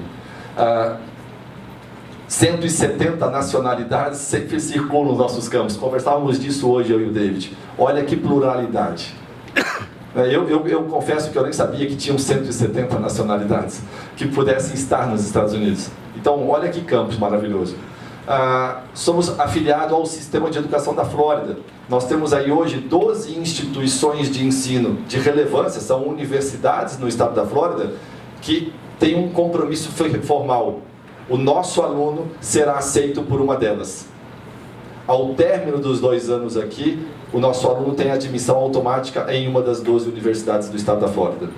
170 nacionalidades sempre circulam nos nossos campos. Conversávamos disso hoje, eu e o David. Olha que pluralidade. Eu confesso que eu nem sabia que tinham 170 nacionalidades que pudessem estar nos Estados Unidos. Então, olha que campus maravilhoso. Somos afiliados ao sistema de educação da Flórida. Nós temos aí hoje 12 instituições de ensino de relevância, são universidades no estado da Flórida, que têm um compromisso formal. O nosso aluno será aceito por uma delas. Ao término dos 2 anos aqui, o nosso aluno tem admissão automática em uma das 12 universidades do estado da Flórida.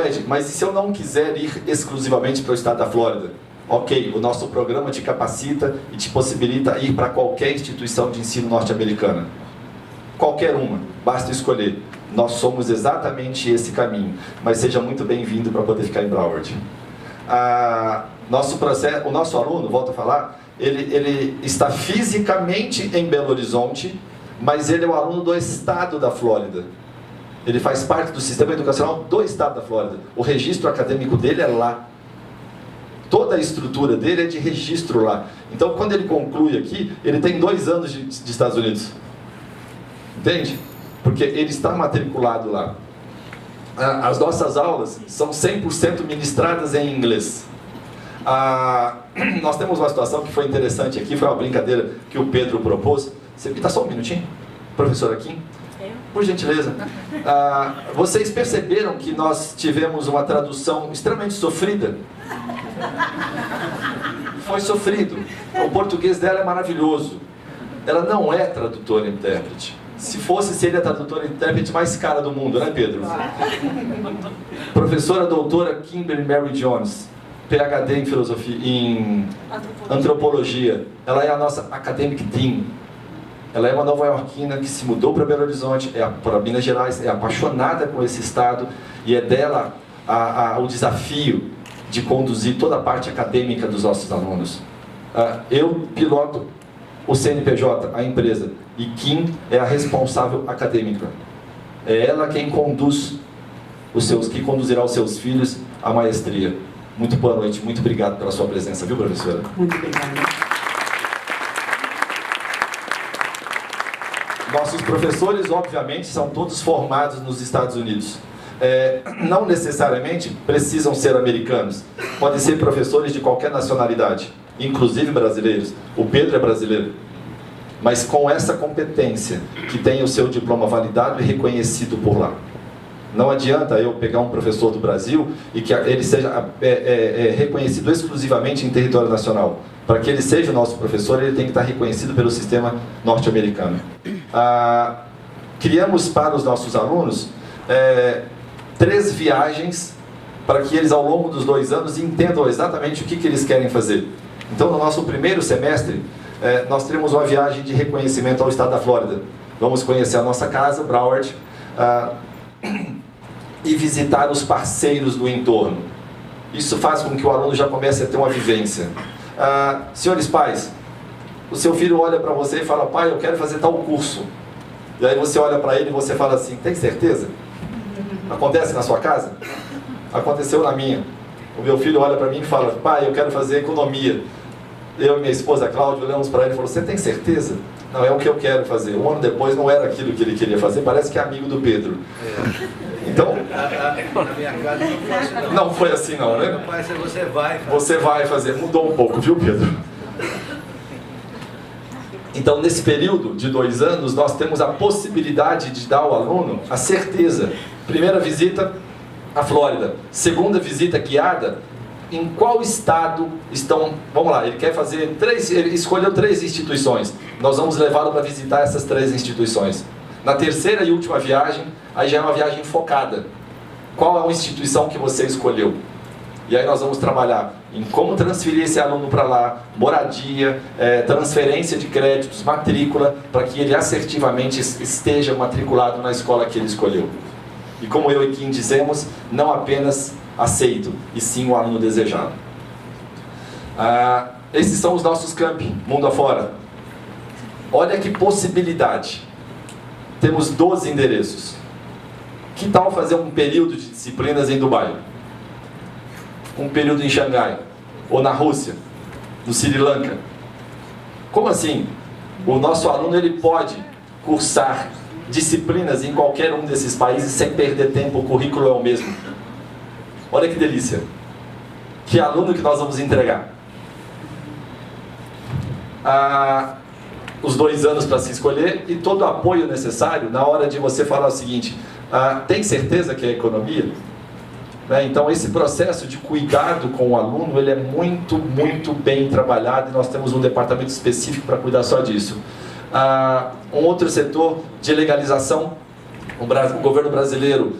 Ed, mas e se eu não quiser ir exclusivamente para o estado da Flórida? Ok, o nosso programa te capacita e te possibilita ir para qualquer instituição de ensino norte-americana. Qualquer uma, basta escolher. Nós somos exatamente esse caminho, mas seja muito bem-vindo para poder ficar em Broward. O nosso aluno, volto a falar, ele está fisicamente em Belo Horizonte, mas ele é um aluno do estado da Flórida. Ele faz parte do sistema educacional do estado da Flórida. O registro acadêmico dele é lá. Toda a estrutura dele é de registro lá. Então, quando ele conclui aqui, ele tem 2 anos de Estados Unidos. Entende? Porque ele está matriculado lá. As nossas aulas são 100% ministradas em inglês. Nós temos uma situação que foi interessante aqui, foi uma brincadeira que o Pedro propôs. Você me dá só um minutinho, professor Kim? Por gentileza. Vocês perceberam que nós tivemos uma tradução extremamente sofrida? Foi sofrido. O português dela é maravilhoso. Ela não é tradutora e intérprete. Se fosse, seria a tradutora e intérprete mais cara do mundo, né, Pedro? Professora doutora Kimberly Mary Jones, PhD em filosofia, em antropologia. Ela é a nossa academic dean. Ela é uma nova-iorquina que se mudou para Belo Horizonte, para Minas Gerais, é apaixonada com esse estado e é dela o desafio de conduzir toda a parte acadêmica dos nossos alunos. Eu piloto o CNPJ, a empresa, e Kim é a responsável acadêmica. É ela quem conduz que conduzirá os seus filhos à maestria. Muito boa noite, muito obrigado pela sua presença, viu, professora? Muito obrigada. Nossos professores, obviamente, são todos formados nos Estados Unidos. Não necessariamente precisam ser americanos. Podem ser professores de qualquer nacionalidade, inclusive brasileiros. O Pedro é brasileiro. Mas com essa competência, que tem o seu diploma validado e reconhecido por lá. Não adianta eu pegar um professor do Brasil e que ele seja reconhecido exclusivamente em território nacional. Para que ele seja o nosso professor, ele tem que estar reconhecido pelo sistema norte-americano. Criamos para os nossos alunos 3 viagens para que eles, ao longo dos 2 anos, entendam exatamente o que eles querem fazer. Então, no nosso primeiro semestre, nós teremos uma viagem de reconhecimento ao estado da Flórida. Vamos conhecer a nossa casa, Broward, e visitar os parceiros do entorno. Isso faz com que o aluno já comece a ter uma vivência. Senhores pais, o seu filho olha para você e fala: pai, eu quero fazer tal curso. E aí você olha para ele e você fala assim: tem certeza? Acontece na sua casa? Aconteceu na minha. O meu filho olha para mim e fala: pai, eu quero fazer economia. Eu e minha esposa Cláudia olhamos para ele e falamos: você tem certeza? Não, é o que eu quero fazer. 1 ano depois não era aquilo que ele queria fazer, parece que é amigo do Pedro. Então, Na minha casa não foi assim, não. não foi assim não, né? Meu pai disse: você vai fazer. Você vai fazer. Mudou um pouco, viu, Pedro? Então, nesse período de 2 anos, nós temos a possibilidade de dar ao aluno a certeza. Primeira visita, a Flórida. Segunda visita guiada, em qual estado estão... Vamos lá, ele quer fazer ele escolheu 3 instituições. Nós vamos levá-lo para visitar essas 3 instituições. Na terceira e última viagem, aí já é uma viagem focada. Qual é a instituição que você escolheu? E aí nós vamos trabalhar em como transferir esse aluno para lá, moradia, transferência de créditos, matrícula, para que ele assertivamente esteja matriculado na escola que ele escolheu. E como eu e Kim dizemos, não apenas aceito, e sim o aluno desejado. Esses são os nossos campi, mundo afora. Olha que possibilidade. Temos 12 endereços. Que tal fazer um período de disciplinas em Dubai? Um período em Xangai? Ou na Rússia? No Sri Lanka? Como assim? O nosso aluno ele pode cursar disciplinas em qualquer um desses países sem perder tempo, o currículo é o mesmo. Olha que delícia. Que aluno que nós vamos entregar? Os 2 anos para se escolher e todo o apoio necessário na hora de você falar o seguinte: tem certeza que é economia? Então esse processo de cuidado com o aluno, ele é muito, muito bem trabalhado e nós temos um departamento específico para cuidar só disso. Um outro setor de legalização, o governo brasileiro,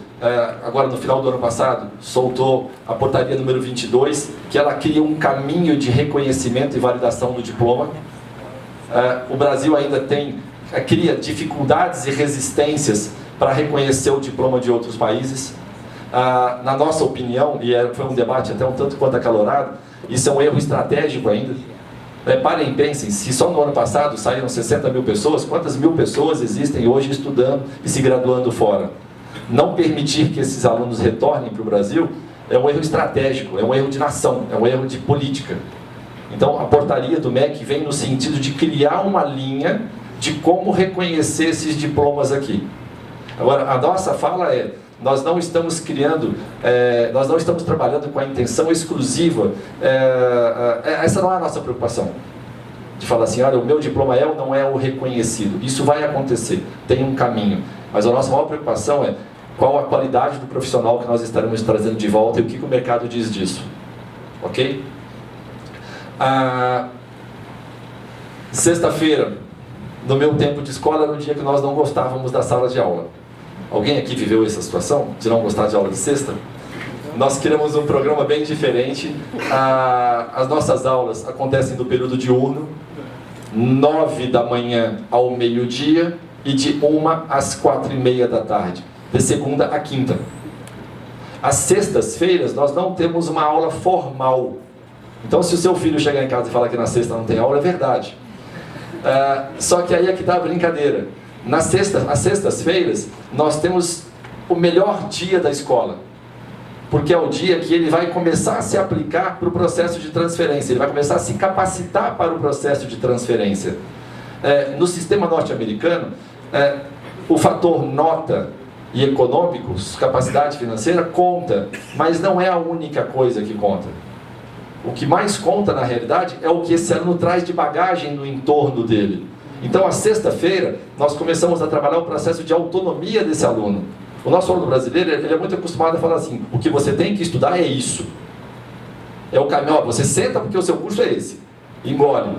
agora no final do ano passado, soltou a portaria número 22, que ela cria um caminho de reconhecimento e validação do diploma. O Brasil ainda cria dificuldades e resistências para reconhecer o diploma de outros países. Na nossa opinião, e foi um debate até um tanto quanto acalorado, isso é um erro estratégico ainda. Parem e pensem, se só no ano passado saíram 60 mil pessoas, quantas mil pessoas existem hoje estudando e se graduando fora? Não permitir que esses alunos retornem para o Brasil é um erro estratégico, é um erro de nação, é um erro de política. Então, a portaria do MEC vem no sentido de criar uma linha de como reconhecer esses diplomas aqui. Agora, a nossa fala é, nós não estamos criando, nós não estamos trabalhando com a intenção exclusiva, essa não é a nossa preocupação, de falar assim, olha, o meu diploma é ou não é o reconhecido. Isso vai acontecer, tem um caminho. Mas a nossa maior preocupação é qual a qualidade do profissional que nós estaremos trazendo de volta e o que o mercado diz disso. Ok? Sexta-feira, no meu tempo de escola, era um dia que nós não gostávamos da sala de aula. Alguém aqui viveu essa situação de não gostar de aula de sexta? Nós queremos um programa bem diferente. As nossas aulas acontecem no período diurno, 9 da manhã ao meio-dia e de 1 às 4h30 da tarde, de segunda a quinta. Às sextas-feiras nós não temos uma aula formal. Então, se o seu filho chegar em casa e falar que na sexta não tem aula, é verdade. Só que aí é que está a brincadeira. Às sextas-feiras, nós temos o melhor dia da escola. Porque é o dia que ele vai começar a se aplicar para o processo de transferência. Ele vai começar a se capacitar para o processo de transferência. No sistema norte-americano, o fator nota e econômicos, capacidade financeira, conta. Mas não é a única coisa que conta. O que mais conta, na realidade, é o que esse aluno traz de bagagem no entorno dele. Então, a sexta-feira, nós começamos a trabalhar o processo de autonomia desse aluno. O nosso aluno brasileiro, ele é muito acostumado a falar assim, o que você tem que estudar é isso. É o caminho, você senta porque o seu curso é esse. Engole.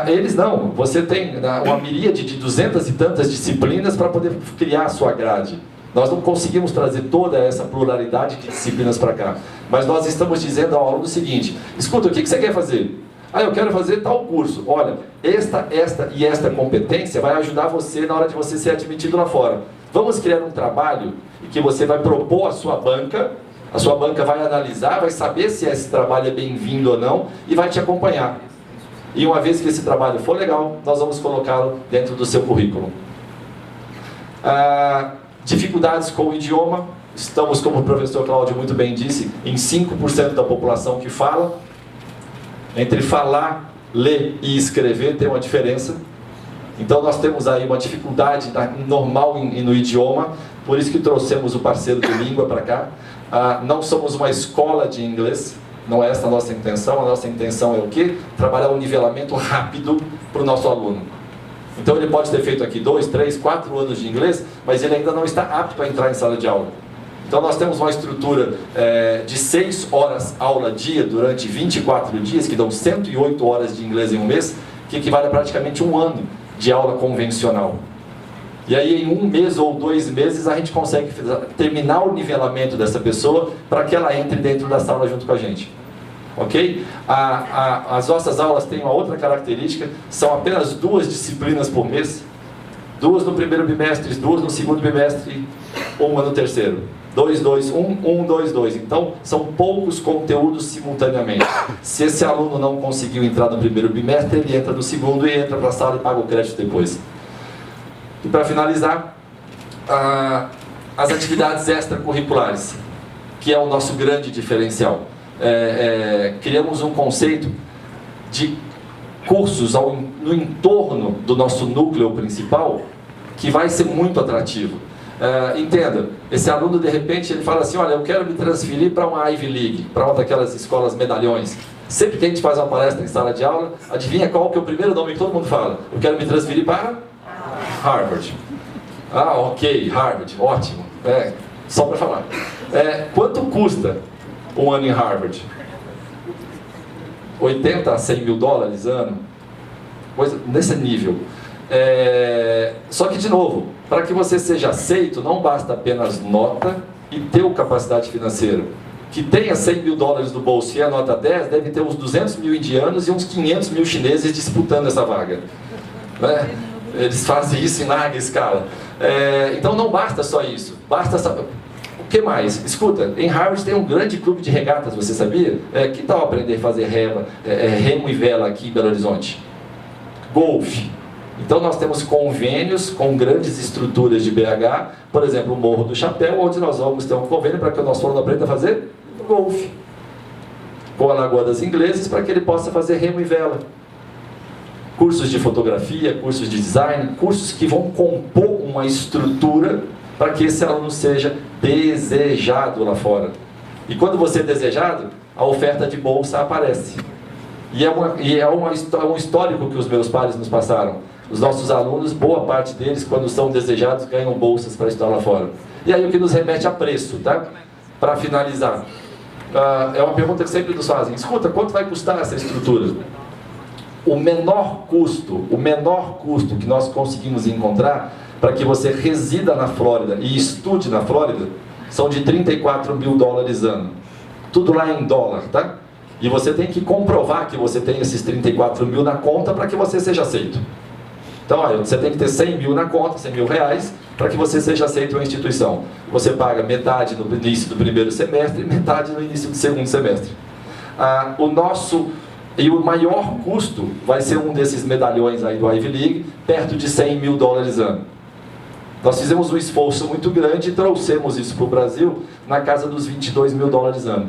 Eles não, você tem uma miríade de 200 e tantas disciplinas para poder criar a sua grade. Nós não conseguimos trazer toda essa pluralidade de disciplinas para cá. Mas nós estamos dizendo ao aluno o seguinte, escuta, o que você quer fazer? Eu quero fazer tal curso. Olha, esta e esta competência vai ajudar você na hora de você ser admitido lá fora. Vamos criar um trabalho em que você vai propor a sua banca vai analisar, vai saber se esse trabalho é bem-vindo ou não e vai te acompanhar. E uma vez que esse trabalho for legal, nós vamos colocá-lo dentro do seu currículo. Dificuldades com o idioma. Estamos, como o professor Cláudio muito bem disse, em 5% da população que fala. Entre falar, ler e escrever tem uma diferença. Então nós temos aí uma dificuldade normal no idioma, por isso que trouxemos o parceiro de língua para cá. Não somos uma escola de inglês, não é essa a nossa intenção. A nossa intenção é o quê? Trabalhar um nivelamento rápido para o nosso aluno. Então ele pode ter feito aqui 2, 3, 4 anos de inglês, mas ele ainda não está apto a entrar em sala de aula. Então nós temos uma estrutura de 6 horas aula dia durante 24 dias, que dão 108 horas de inglês em um mês, que equivale a praticamente um ano de aula convencional. E aí em 1 mês ou 2 meses a gente consegue terminar o nivelamento dessa pessoa para que ela entre dentro da sala junto com a gente. Ok? As nossas aulas têm uma outra característica, são apenas 2 disciplinas por mês. 2 no primeiro bimestre, 2 no segundo bimestre, 1 no terceiro. 2, 2, 1, 1, 2, 2. Então, são poucos conteúdos simultaneamente. Se esse aluno não conseguiu entrar no primeiro bimestre, ele entra no segundo e entra para a sala e paga o crédito depois. E para finalizar, as atividades extracurriculares, que é o nosso grande diferencial. Criamos um conceito de cursos no entorno do nosso núcleo principal, que vai ser muito atrativo. Entenda, esse aluno de repente ele fala assim, olha, eu quero me transferir para uma Ivy League, para uma daquelas escolas medalhões. Sempre que a gente faz uma palestra em sala de aula, adivinha qual que é o primeiro nome que todo mundo fala? Eu quero me transferir para Harvard. Ok, Harvard, ótimo. Só para falar. Quanto custa um ano em Harvard? 80 a 100 mil dólares ano? Coisa nesse nível. Só que, de novo, para que você seja aceito, não basta apenas nota e ter capacidade financeira. Que tenha 100 mil dólares no bolso e a nota 10, deve ter uns 200 mil indianos e uns 500 mil chineses disputando essa vaga. Eles fazem isso em larga escala. Então não basta só isso. O que mais? Escuta, em Harvard tem um grande clube de regatas, você sabia? Que tal aprender a fazer remo e vela aqui em Belo Horizonte? Golfe. Então nós temos convênios com grandes estruturas de BH, por exemplo, o Morro do Chapéu, onde nós vamos ter um convênio para que o nosso aluno aprenda a fazer golfe. Com a Lagoa das Ingleses, para que ele possa fazer remo e vela. Cursos de fotografia, cursos de design, cursos que vão compor uma estrutura para que esse aluno seja desejado lá fora. E quando você é desejado, a oferta de bolsa aparece. E é um histórico que os meus pais nos passaram. Os nossos alunos, boa parte deles, quando são desejados, ganham bolsas para estudar lá fora. E aí o que nos remete a preço, tá? Para finalizar. É uma pergunta que sempre nos fazem. Escuta, quanto vai custar essa estrutura? O menor custo que nós conseguimos encontrar para que você resida na Flórida e estude na Flórida são de $34 mil ano. Tudo lá em dólar, tá? E você tem que comprovar que você tem esses 34 mil na conta para que você seja aceito. Então, olha, você tem que ter 100 mil na conta, 100 mil reais, para que você seja aceito na instituição. Você paga metade no início do primeiro semestre e metade no início do segundo semestre. E o maior custo vai ser um desses medalhões aí do Ivy League, perto de $100 mil ano. Nós fizemos um esforço muito grande e trouxemos isso para o Brasil na casa dos $22 mil ano.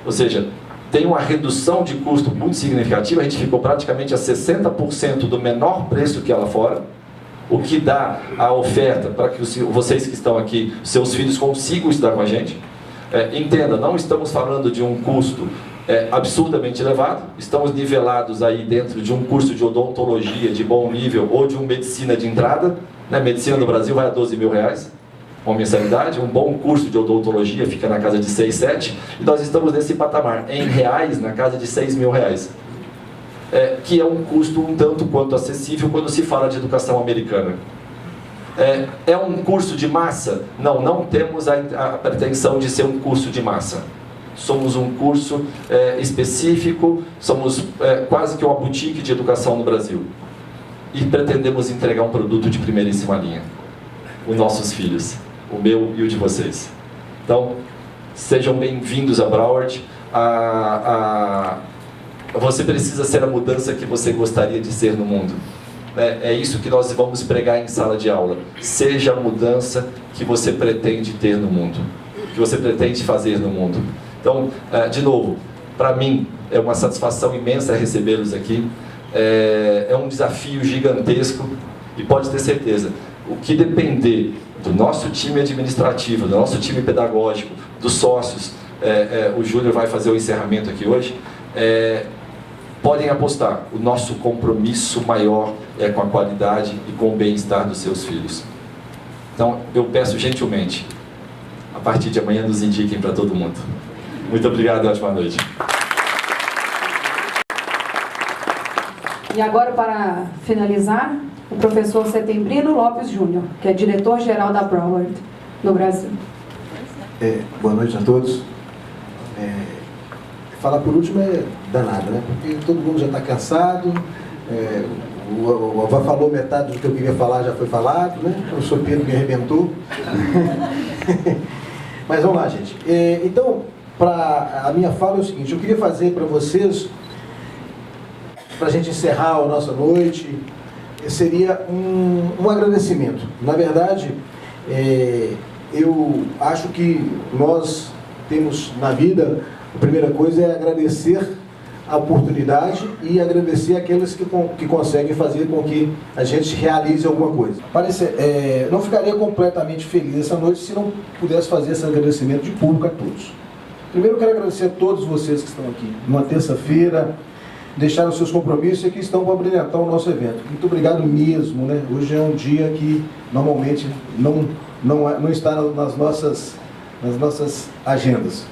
Ou seja, tem uma redução de custo muito significativa, a gente ficou praticamente a 60% do menor preço que é lá fora, o que dá a oferta para que vocês que estão aqui, seus filhos consigam estudar com a gente. Entenda, não estamos falando de um custo absurdamente elevado, estamos nivelados aí dentro de um curso de odontologia de bom nível ou de uma medicina de entrada, né? Medicina no Brasil vai a $12 mil, uma mensalidade, um bom curso de odontologia fica na casa de 6, 7, e nós estamos nesse patamar, em reais, na casa de $6 mil, que é um custo um tanto quanto acessível quando se fala de educação americana. É um curso de massa? Não, não temos a pretensão de ser um curso de massa. Somos um curso específico, somos quase que uma boutique de educação no Brasil. E pretendemos entregar um produto de primeiríssima linha. Os nossos filhos, o meu e o de vocês. Então, sejam bem-vindos a Broward. Você precisa ser a mudança que você gostaria de ser no mundo. É isso que nós vamos pregar em sala de aula. Seja a mudança que você pretende ter no mundo, que você pretende fazer no mundo. Então, de novo, para mim é uma satisfação imensa recebê-los aqui. É um desafio gigantesco e pode ter certeza, o que depender do nosso time administrativo, do nosso time pedagógico, dos sócios, o Júnior vai fazer o encerramento aqui hoje, podem apostar, o nosso compromisso maior é com a qualidade e com o bem-estar dos seus filhos. Então, eu peço gentilmente, a partir de amanhã nos indiquem para todo mundo. Muito obrigado e ótima noite. E agora, para finalizar, o professor Setembrino Lopes Júnior, que é diretor-geral da Broward no Brasil. Boa noite a todos. Falar por último é danado, né? Porque todo mundo já está cansado, o Avó falou metade do que eu queria falar, já foi falado, né? O professor Pedro me arrebentou. Mas vamos lá, gente. Então, a minha fala é o seguinte, eu queria fazer para vocês, para a gente encerrar a nossa noite, seria um agradecimento. Na verdade, eu acho que nós temos na vida, a primeira coisa é agradecer a oportunidade e agradecer aqueles que conseguem fazer com que a gente realize alguma coisa. Não ficaria completamente feliz essa noite se não pudesse fazer esse agradecimento de público a todos. Primeiro eu quero agradecer a todos vocês que estão aqui, numa terça-feira, deixaram seus compromissos e que estão para brilhantar o nosso evento. Muito obrigado mesmo, né? Hoje é um dia que normalmente não está nas nossas agendas.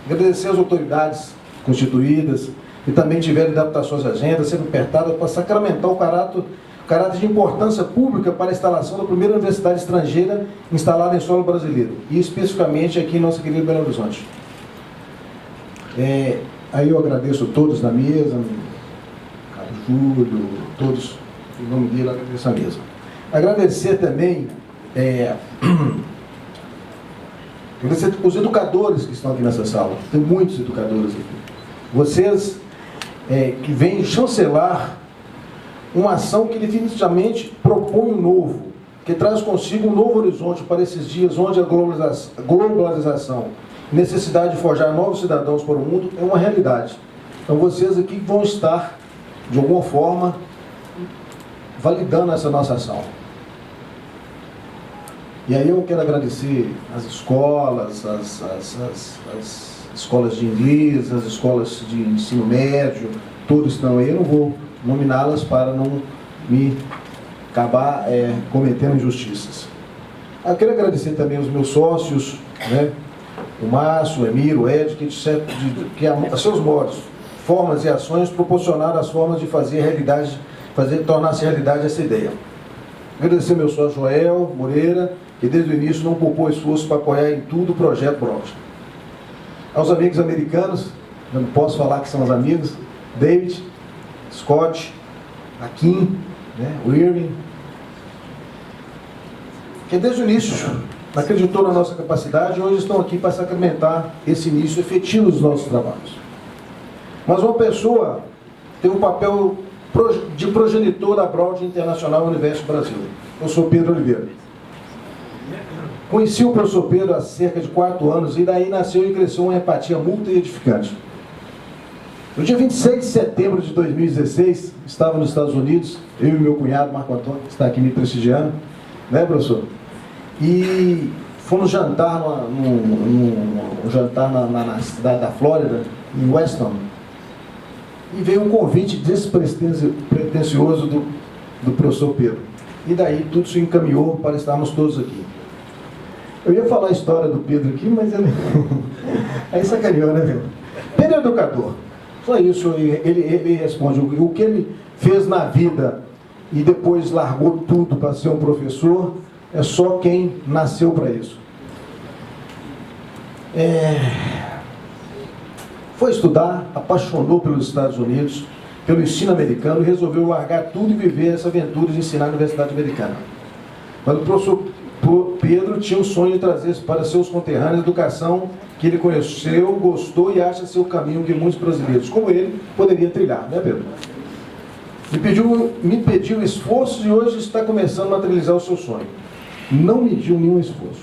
Agradecer às autoridades constituídas, que também tiveram adaptações às agendas, sendo apertadas para sacramentar o caráter de importância pública para a instalação da primeira universidade estrangeira instalada em solo brasileiro, e especificamente aqui em nossa querida Belo Horizonte. Aí eu agradeço a todos na mesa, Carlos Júlio, todos, em nome dele, agradeço a mesa. Agradecer também Agradecer os educadores que estão aqui nessa sala. Tem muitos educadores aqui. Vocês que vêm chancelar uma ação que definitivamente propõe um novo, que traz consigo um novo horizonte para esses dias onde a globalização, necessidade de forjar novos cidadãos para o mundo é uma realidade. Então vocês aqui vão estar, de alguma forma, validando essa nossa ação. E aí eu quero agradecer as escolas, as escolas de inglês, as escolas de ensino médio, todos estão aí. Eu não vou nominá-las para não me acabar cometendo injustiças. Eu quero agradecer também os meus sócios, né? O Márcio, o Emílio, o Ed, que a seus modos, formas e ações proporcionaram as formas de fazer realidade, tornar-se realidade essa ideia. Agradecer meu sócio Joel Moreira, que desde o início não poupou esforço para apoiar em tudo o projeto Broad. Aos amigos americanos, eu não posso falar que são os amigos, David, Scott, Akin, né, o Irving, que desde o início acreditou na nossa capacidade e hoje estão aqui para sacramentar esse início efetivo dos nossos trabalhos. Mas uma pessoa tem um papel de progenitor da Broad Internacional Universo Brasil. Eu sou Pedro Oliveira. Conheci o professor Pedro há cerca de 4 anos e daí nasceu e cresceu uma empatia mútua e edificante. No dia 26 de setembro de 2016, estava nos Estados Unidos, eu e meu cunhado, Marco Antônio, que está aqui me prestigiando, né, professor? E fomos jantar num jantar na cidade da Flórida, em Weston, e veio um convite despretensioso do professor Pedro. E daí tudo se encaminhou para estarmos todos aqui. Eu ia falar a história do Pedro aqui, mas ele... aí sacaneou, né, Pedro? Pedro é educador. Só isso, ele responde. O que ele fez na vida e depois largou tudo para ser um professor, é só quem nasceu para isso. Foi estudar, apaixonou pelos Estados Unidos, pelo ensino americano e resolveu largar tudo e viver essa aventura de ensinar na Universidade Americana. Mas o professor Pedro tinha o sonho de trazer para seus conterrâneos a educação que ele conheceu, gostou e acha ser o caminho que muitos brasileiros, como ele, poderiam trilhar, né, Pedro? Me pediu esforço e hoje está começando a materializar o seu sonho. Não mediu nenhum esforço.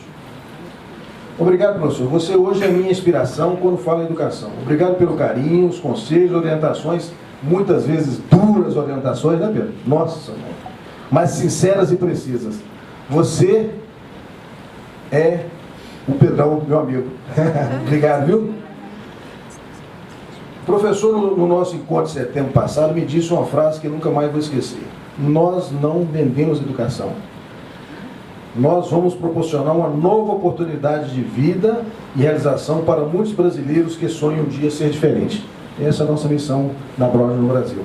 Obrigado, professor. Você hoje é a minha inspiração quando falo em educação. Obrigado pelo carinho, os conselhos, orientações, muitas vezes duras orientações, né, Pedro? Nossa, mas sinceras e precisas. Você é o Pedrão, meu amigo. Obrigado, viu? O professor, no nosso encontro de setembro passado, me disse uma frase que eu nunca mais vou esquecer. Nós não vendemos educação. Nós vamos proporcionar uma nova oportunidade de vida e realização para muitos brasileiros que sonham um dia ser diferente. Essa é a nossa missão da Broad no Brasil.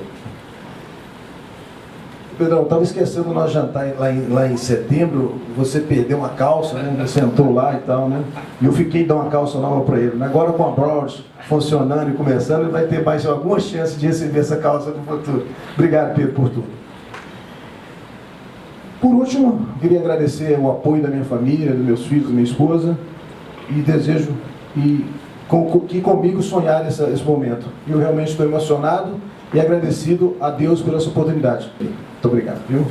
Pedrão, estava esquecendo do nosso jantar lá em setembro, você perdeu uma calça, né? Você sentou lá e tal, né? E eu fiquei dar uma calça nova para ele. Agora com a Broad funcionando e começando, ele vai ter mais alguma chance de receber essa calça no futuro. Obrigado, Pedro, por tudo. Por último, queria agradecer o apoio da minha família, dos meus filhos, da minha esposa, e desejo que comigo sonhar esse momento. Eu realmente estou emocionado e agradecido a Deus por essa oportunidade. Muito obrigado, viu?